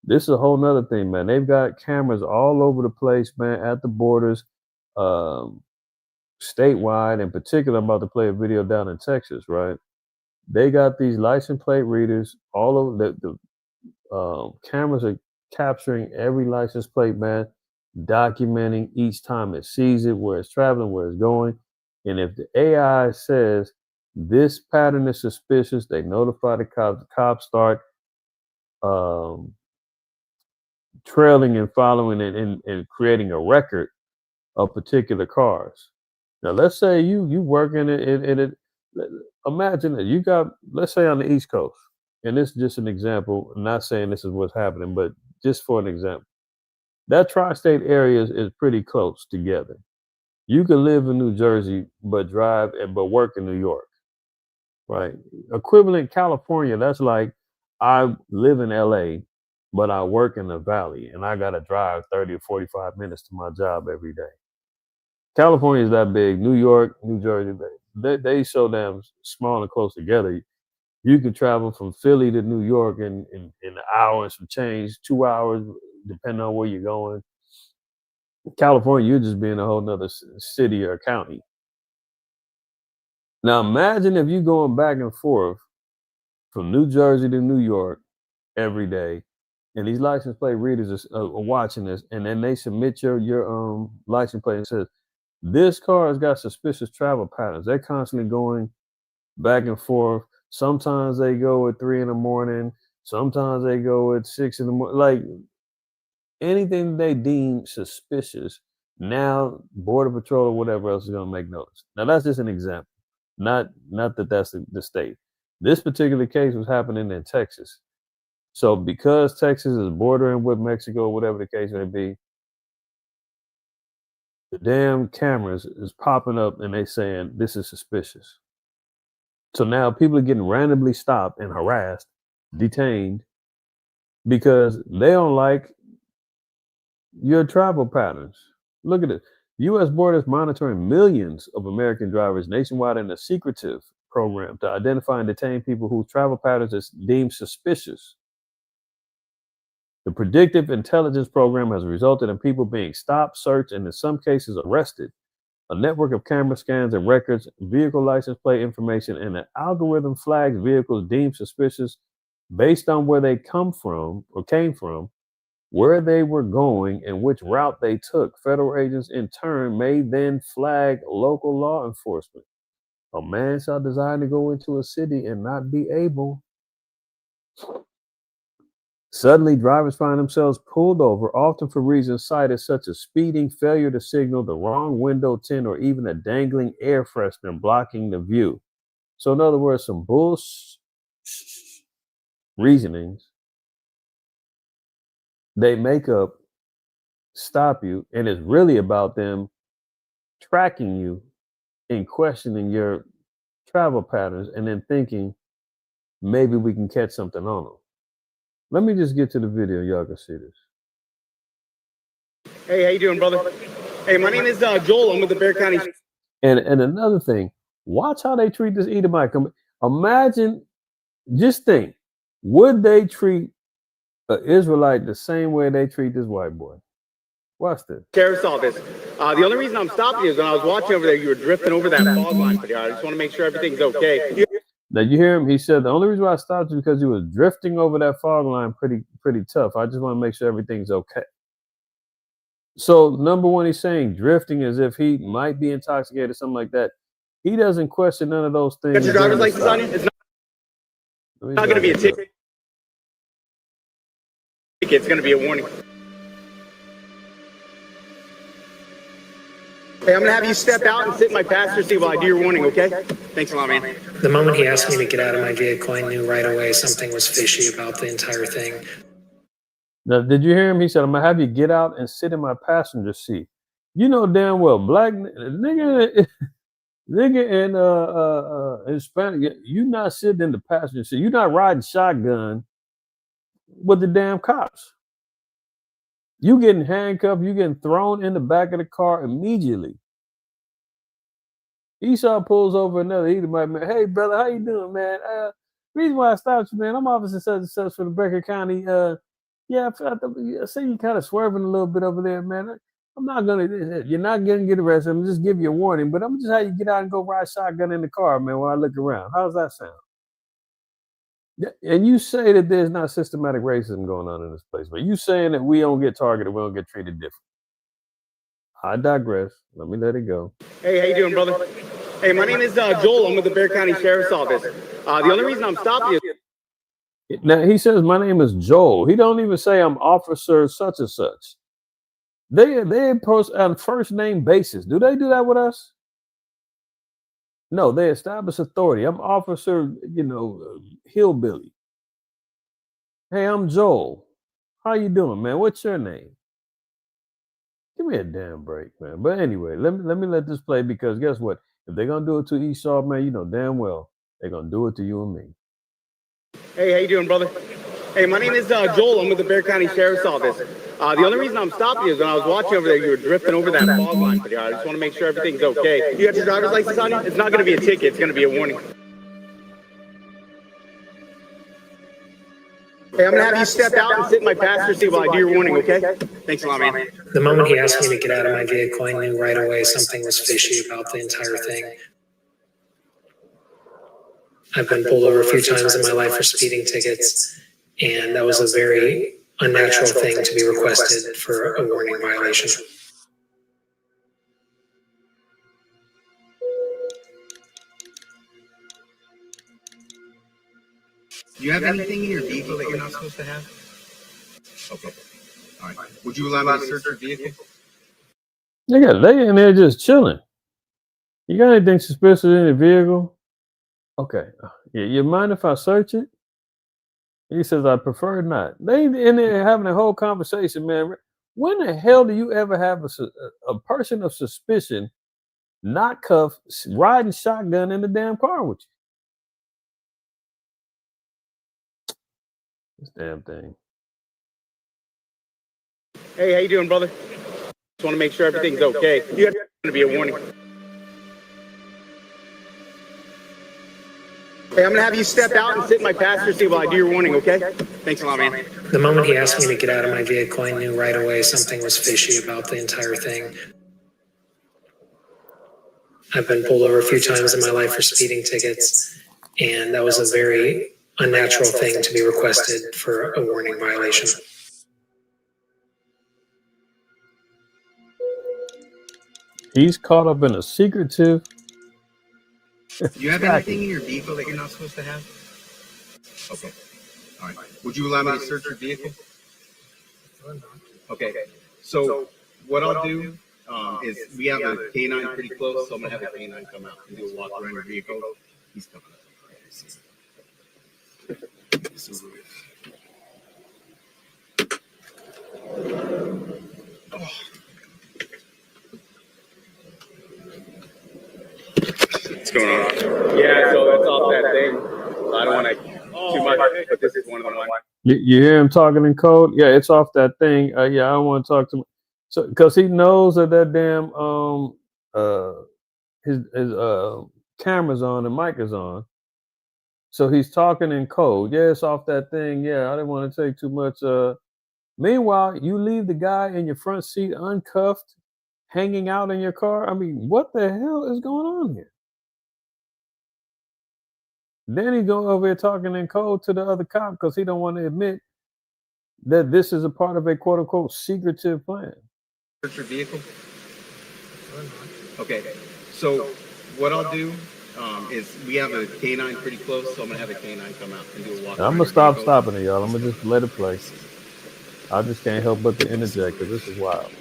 This is a whole nother thing, man. They've got cameras all over the place, man, at the borders, statewide. In particular, I'm about to play a video down in Texas, right? They got these license plate readers all over. The cameras are capturing every license plate, man, documenting each time it sees it, where it's traveling, where it's going. And if the AI says this pattern is suspicious, they notify the cops. The cops start trailing and following it and creating a record of particular cars. Now, let's say you working in it. Imagine that you got, let's say, on the East Coast, and this is just an example. I'm not saying this is what's happening, but just for an example, that tri-state area is pretty close together. You can live in New Jersey but work in New York, right? Equivalent California, that's like I live in LA, but I work in the Valley, and I got to drive 30 or 45 minutes to my job every day. California is that big. New York, New Jersey, they so damn small and close together. You could travel from Philly to New York in an hour and some change, 2 hours, depending on where you're going. California, you're just being a whole nother city or county. Now imagine if you're going back and forth from New Jersey to New York every day, and these license plate readers are watching this, and then they submit your license plate and says, this car has got suspicious travel patterns. They're constantly going back and forth. Sometimes they go at 3 a.m. Sometimes they go at 6 a.m. Like anything they deem suspicious, now Border Patrol or whatever else is going to make notice. Now that's just an example. Not that that's the state. This particular case was happening in Texas. So because Texas is bordering with Mexico, whatever the case may be, the damn cameras is popping up and they saying this is suspicious. So now people are getting randomly stopped and harassed, detained, because they don't like your travel patterns. Look at it. U.S. Borders monitoring millions of American drivers nationwide in a secretive program to identify and detain people whose travel patterns is deemed suspicious. The predictive intelligence program has resulted in people being stopped, searched, and in some cases arrested. A network of camera scans and records, vehicle license plate information, and an algorithm flags vehicles deemed suspicious based on where they came from, where they were going, and which route they took. Federal agents in turn may then flag local law enforcement. A man shall desire to go into a city and not be able. Suddenly, drivers find themselves pulled over, often for reasons cited such as speeding, failure to signal, the wrong window tint, or even a dangling air freshener blocking the view. So in other words, some bullshit reasonings they make up, stop you, and it's really about them tracking you and questioning your travel patterns and then thinking maybe we can catch something on them. Let me just get to the video. Y'all can see this. Hey, how you doing, brother? Hey, my name is Joel. I'm with the Bexar County. And another thing, watch how they treat this Edomite. Imagine, just think, would they treat an Israelite the same way they treat this white boy? Watch this. Sheriff's office. The only reason I'm stopping you is when I was watching over there, you were drifting over that fog line. I just want to make sure everything's okay. Now you hear him. He said the only reason why I stopped is because he was drifting over that fog line pretty tough. I just want to make sure everything's okay. So number one, he's saying drifting as if he might be intoxicated or something like that. He doesn't question none of those things. Got your driver's license on you? It's not going to be a ticket. It's going to be a warning. Hey, I'm going to have you step out and sit in my passenger seat while I do your warning, okay? Thanks a lot, man. The moment he asked me to get out of my vehicle, I knew right away something was fishy about the entire thing. Now, did you hear him? He said, I'm going to have you get out and sit in my passenger seat. You know damn well, black nigga and Hispanic, you not sitting in the passenger seat. You're not riding shotgun with the damn cops. You getting handcuffed, you getting thrown in the back of the car immediately. Esau pulls over another Edomite man. Hey, brother, how you doing, man? Reason why I stopped you, man, I'm Officer such and such for the Bexar County. Yeah, I see you kind of swerving a little bit over there, man. You're not gonna get arrested. I'm just give you a warning, but I'm just have you get out and go ride shotgun in the car, man, while I look around. How's that sound? Yeah, and you say that there's not systematic racism going on in this place, but you saying that we don't get targeted, we don't get treated different. I digress. Let me let it go. Hey, how you doing, brother? Hey, my name is Joel. I'm with the Bexar County Sheriff's Office. The only reason I'm stopping you. Now he says my name is Joel. He don't even say I'm officer such and such. They post on first name basis. Do they do that with us? No, they establish authority. I'm officer, Hillbilly. Hey, I'm Joel. How you doing, man? What's your name? Give me a damn break, man. But anyway, let me let this play because guess what? If they're gonna do it to Esau, man, you know damn well they're gonna do it to you and me. Hey, how you doing, brother? Hey, my name is Joel. I'm with the Bexar County Sheriff's Office. The only reason I'm stopping you is when I was watching over there, you were drifting over that fog line. I just want to make sure everything's okay. You got your driver's license on you? It's not going to be a ticket. It's going to be a warning. Hey, I'm going to have you step out and sit in my passenger seat while I do your warning, okay? Thanks a lot, man. The moment he asked me to get out of my vehicle, I knew right away something was fishy about the entire thing. I've been pulled over a few times in my life for speeding tickets, and that was a very unnatural thing to be requested for a warning violation. Do you have anything in your vehicle that you're not supposed to have? Okay. All right. Would you allow me to search your vehicle? Yeah, they in there just chilling. You got anything suspicious in your vehicle? Okay. Yeah, you mind if I search it? He says, I prefer not. They in there having a whole conversation, man. When the hell do you ever have a person of suspicion not cuffed, riding shotgun in the damn car with you? This damn thing. Hey, how you doing, brother? Just want to make sure everything's okay. You have to be a warning. Hey, I'm going to have you step out and sit in my passenger seat while I do your warning, okay? Thanks a lot, man. The moment he asked me to get out of my vehicle, I knew right away something was fishy about the entire thing. I've been pulled over a few times in my life for speeding tickets, and that was a very unnatural thing to be requested for a warning violation. He's caught up in a secretive. Do you have anything in your vehicle that you're not supposed to have? Okay. All right. Would you allow me to search your vehicle? Okay. So what I'll do is we have a K9 pretty close, so I'm gonna have a K9 come out and do a walk around your vehicle. He's coming up. What's going on? Yeah, so that's off that thing. So I don't want to too much, but this is one of the ones. You hear him talking in code? Yeah, it's off that thing. Yeah, I don't want to talk to him. So because he knows that damn his camera's on and mic is on. So he's talking in code. Yeah, it's off that thing. Yeah, I didn't want to take too much. Meanwhile, you leave the guy in your front seat uncuffed, hanging out in your car. I mean, what the hell is going on here? Then he go over here talking in code to the other cop because he don't want to admit that this is a part of a quote unquote secretive plan. Search your vehicle. Okay. So what I'll do is we have a K9 pretty close, so I'm gonna have a K9 come out and do a walk. I'm gonna stop stopping it, y'all. I'm gonna just let it play. I just can't help but to interject because this is wild.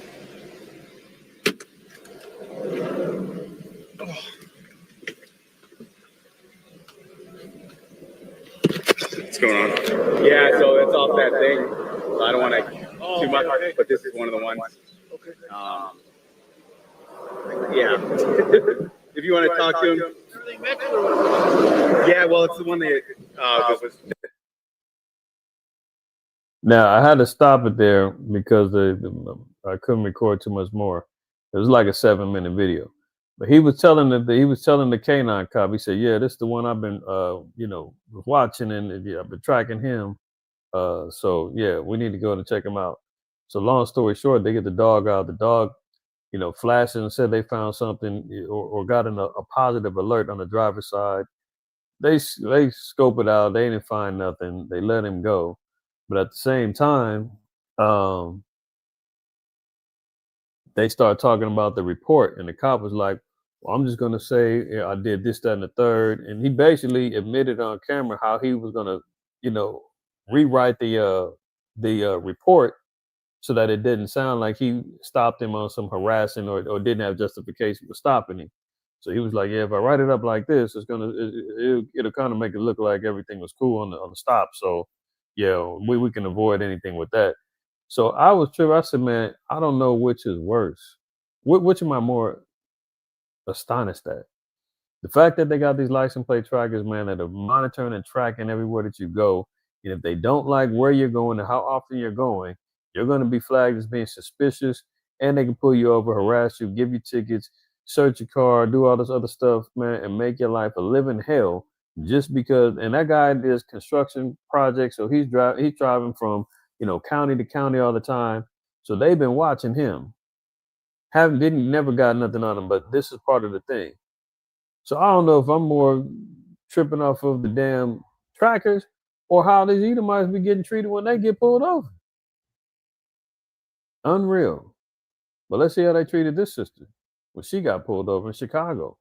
What's going on? Yeah, so it's off that thing. So I don't want to too much, but this is one of the ones. Yeah. If you want to talk to him. Yeah, well, it's the one that was. Now I had to stop it there because I couldn't record too much more. It was like a 7-minute video, but he was telling the K9 cop. He said, "Yeah, this is the one I've been watching, and yeah, I've been tracking him. So yeah, we need to go and check him out." So long story short, they get the dog out. The dog, flashing and said they found something or got a positive alert on the driver's side. they scope it out. They didn't find nothing. They let him go. But at the same time, they start talking about the report, and the cop was like, well, I'm just going to say, yeah, I did this, that, and the third. And he basically admitted on camera how he was going to, rewrite the report so that it didn't sound like he stopped him on some harassing or didn't have justification for stopping him. So he was like, yeah, if I write it up like this, it'll kind of make it look like everything was cool on the stop. So yeah, we can avoid anything with that. So I was tripping. I said, man, I don't know which is worse. Which am I more astonished at? The fact that they got these license plate trackers, man, that are monitoring and tracking everywhere that you go. And if they don't like where you're going and how often you're going, you're going to be flagged as being suspicious, and they can pull you over, harass you, give you tickets, search your car, do all this other stuff, man, and make your life a living hell just because. And that guy does construction projects, so he's driving from county to county all the time. So they've been watching him. Never got nothing on him, but this is part of the thing. So I don't know if I'm more tripping off of the damn trackers or how these Edomites be getting treated when they get pulled over. Unreal. But let's see how they treated this sister when she got pulled over in Chicago.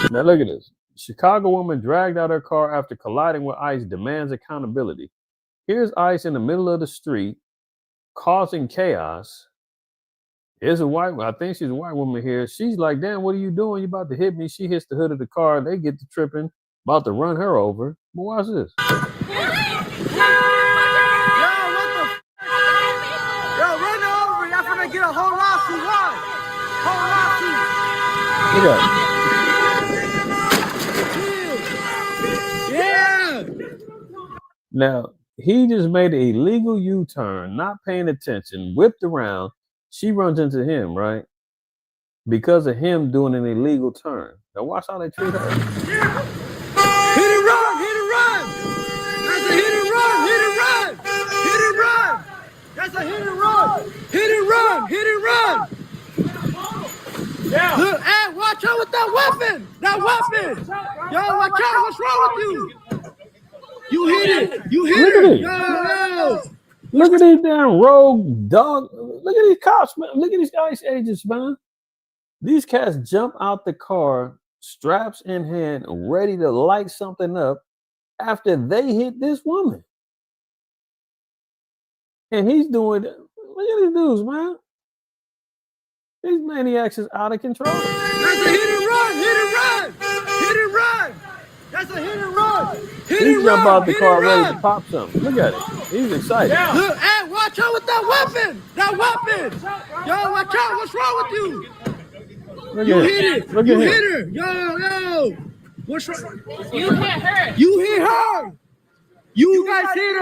Now look at this. Chicago woman dragged out her car after colliding with ICE, demands accountability. Here's ICE in the middle of the street causing chaos. Here's I think she's a white woman here. She's like, damn, what are you doing? You about to hit me. She hits the hood of the car. They get to tripping, about to run her over. But watch this. Get a whole lawsuit. Whole lawsuit. Look at it. Yeah. Now, he just made an illegal U-turn, not paying attention, whipped around. She runs into him, right? Because of him doing an illegal turn. Now watch how they treat her. Yeah. Hit and run. That's a hit and run. Hit and run. That's a hit and run. Hit and run. Yeah. Look, hey, watch out with that weapon. Yo, watch out. What's wrong with you? You hit it. Look at it. Yo. Look at these damn rogue dog. Look at these cops, man. Look at these ICE agents, man. These cats jump out the car, straps in hand, ready to light something up after they hit this woman. And he's doing, look at these dudes, man. These maniacs is out of control. That's a hit and run. That's a hit and run. He jump out the car ready to pop something. Look at it. He's excited. Yeah. Look, hey, watch out with that weapon. Yo, watch out. What's wrong with you? You hit it. Look you at hit him. her. Yo. What's wrong? You hit her. You hit her. You guys hit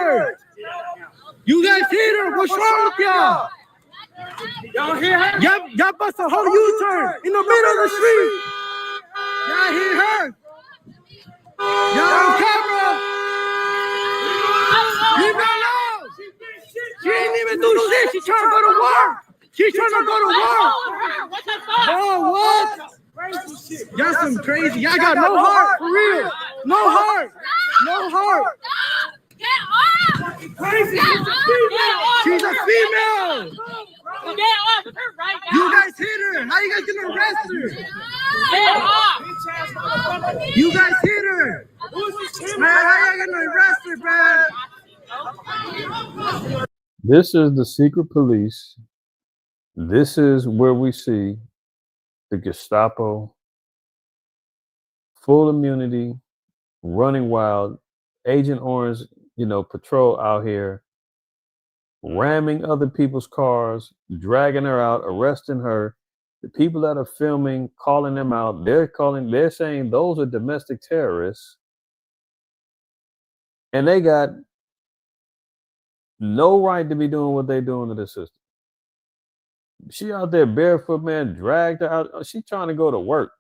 her. What's wrong with y'all? Y'all hit her? Y'all bust a whole U-turn in the middle of the street. Y'all hit her. Y'all on camera. Leave her alone. She ain't even do shit. She trying to go to work. Oh, what? Y'all some crazy. Y'all got no heart, for real. No heart. Get off! Crazy. She's a female. Get off her right now! You guys hit her. How you guys gonna arrest her? Get off! You guys hit her. Man, how you gonna arrest her, man? This is the secret police. This is where we see the Gestapo, full immunity, running wild, Agent Orange, patrol out here, ramming other people's cars, dragging her out, arresting her. The people that are filming, calling them out, they're saying those are domestic terrorists. And they got no right to be doing what they're doing to the sister. She out there barefoot, man, dragged her out. She trying to go to work.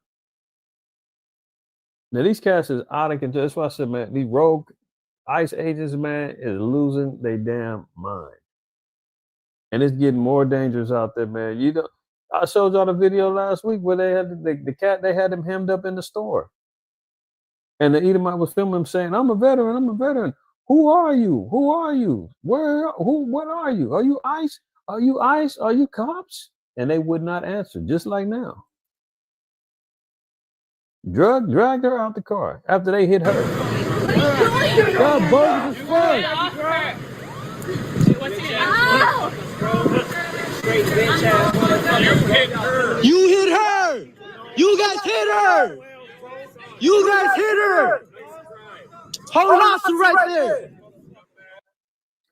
Now, these cats is out of control. That's why I said, man, these rogue ICE agents, man, is losing their damn mind. And it's getting more dangerous out there, man. I showed y'all the video last week where they had the cat, they had him hemmed up in the store. And the Edomite was filming him saying, I'm a veteran, I'm a veteran. Who are you? Who are you? What are you? Are you ICE? Are you ICE? Are you cops? And they would not answer, just like now. Dragged her out the car after they hit her. God, bogus as fuck. You hit her! You guys hit her! You guys hit her! Whole roster right there!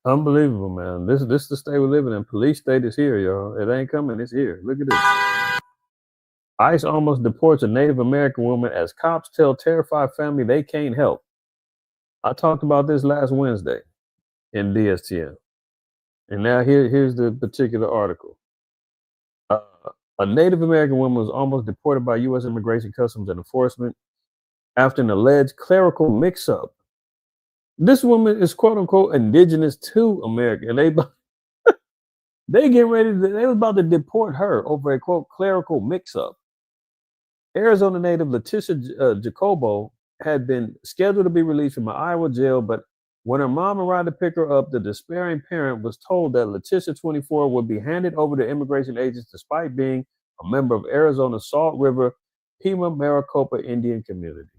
Unbelievable, man. This is the state we're living in. Police state is here, y'all. It ain't coming, it's here. Look at this. ICE almost deports a Native American woman as cops tell terrified family they can't help. I talked about this last Wednesday in DSTM. And now here's the particular article. A Native American woman was almost deported by U.S. Immigration Customs and Enforcement after an alleged clerical mix-up. This woman is quote unquote indigenous to America, and they get ready to, they was about to deport her over a quote clerical mix-up. Arizona native Leticia Jacobo had been scheduled to be released from an Iowa jail, but when her mom arrived to pick her up, the despairing parent was told that Leticia, 24, would be handed over to immigration agents despite being a member of Arizona's Salt River Pima Maricopa Indian community.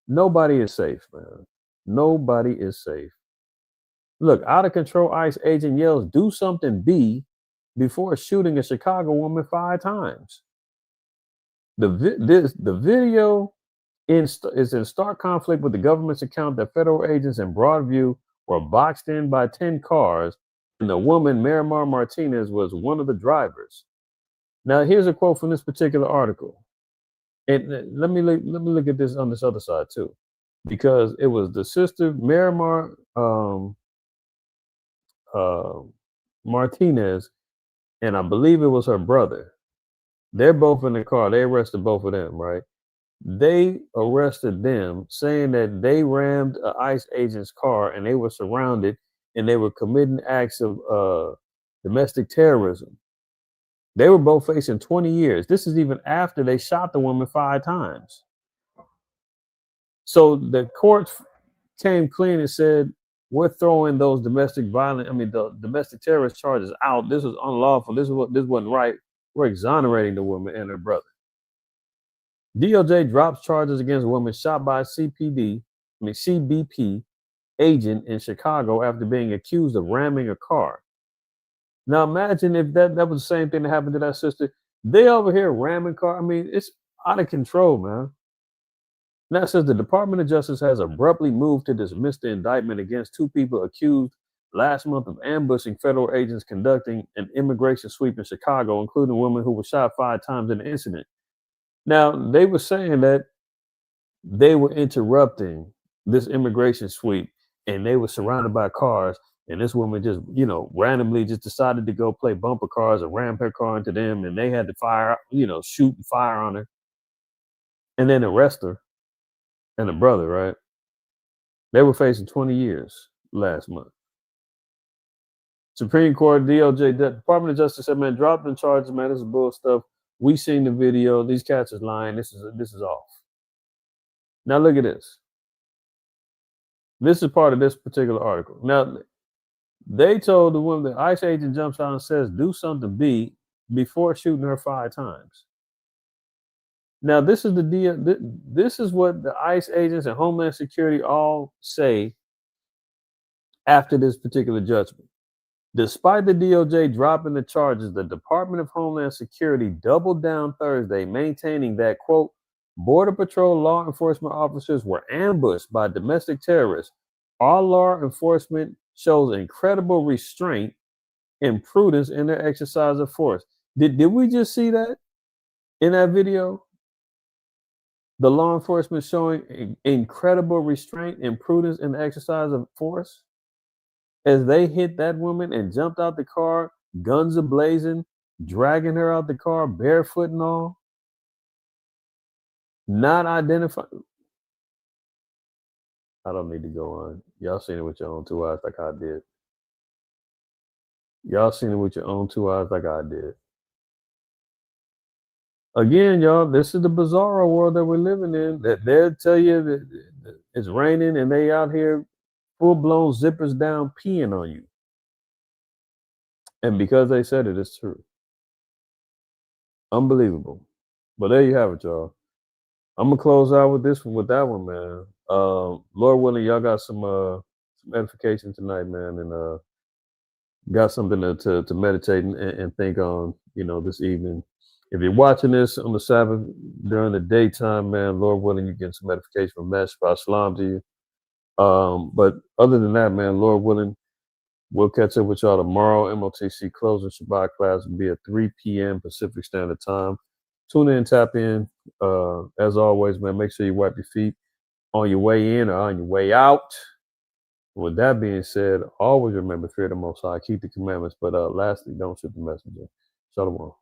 Nobody is safe, man. Nobody is safe. Look, out of control ICE agent yells, "Do something, B," before shooting a Chicago woman 5 times. The video is in stark conflict with the government's account that federal agents in Broadview were boxed in by 10 cars, and the woman, Miramar Martinez, was one of the drivers. Now, here's a quote from this particular article. And let me look at this on this other side too, because it was the sister Miramar Martinez, and I believe it was her brother. They're both in the car. They arrested both of them, right? They arrested them saying that they rammed an ICE agent's car and they were surrounded and they were committing acts of domestic terrorism. They were both facing 20 years. This is even after they shot the woman 5 times. So the court came clean and said, we're throwing those the domestic terrorist charges out. This was unlawful. This wasn't right. We're exonerating the woman and her brother. DOJ drops charges against a woman shot by a CBP agent in Chicago after being accused of ramming a car. Now imagine if that was the same thing that happened to that sister. They over here ramming car. I mean, it's out of control, man. Now it says the Department of Justice has abruptly moved to dismiss the indictment against 2 people accused last month of ambushing federal agents conducting an immigration sweep in Chicago, including a woman who was shot 5 times in the incident. Now, they were saying that they were interrupting this immigration sweep and they were surrounded by cars, and this woman just, randomly just decided to go play bumper cars and ram her car into them, and they had to fire, shoot and fire on her and then arrest her and the brother, right? They were facing 20 years last month. Supreme Court, DOJ, Department of Justice said, man, drop the charges, man. This is bull stuff. We seen the video. These cats is lying. This is off. Now look at this. This is part of this particular article. Now, they told the woman, the ICE agent jumps out and says, do something, B, before shooting her 5 times. Now, this is this is what the ICE agents and Homeland Security all say after this particular judgment. Despite the DOJ dropping the charges, the Department of Homeland Security doubled down Thursday, maintaining that, quote, Border Patrol law enforcement officers were ambushed by domestic terrorists. Our law enforcement shows incredible restraint and prudence in their exercise of force. Did we just see that in that video? The law enforcement showing incredible restraint and prudence in the exercise of force as they hit that woman and jumped out the car, guns ablazing, dragging her out the car, barefoot and all, not identified. I don't need to go on. Y'all seen it with your own 2 eyes like I did. Y'all seen it with your own 2 eyes like I did. again, y'all, this is the bizarro world that we're living in. That they'll tell you that it's raining and they out here full blown zippers down peeing on you. And because they said it, it's true. Unbelievable. But there you have it, y'all. I'm gonna close out with this one, with that one, man. Lord willing, y'all got some edification tonight, man, and got something to meditate and think on, this evening. If you're watching this on the Sabbath during the daytime, man, Lord willing, you get some edification from that. Shabbat shalom to you. But other than that, man, Lord willing, we'll catch up with y'all tomorrow. MOTC closing Shabbat class will be at 3 p.m. Pacific Standard Time. Tune in, tap in. As always, man, make sure you wipe your feet on your way in or on your way out. With that being said, always remember, fear the Most High, keep the commandments, but lastly, don't shoot the messenger. Shalom.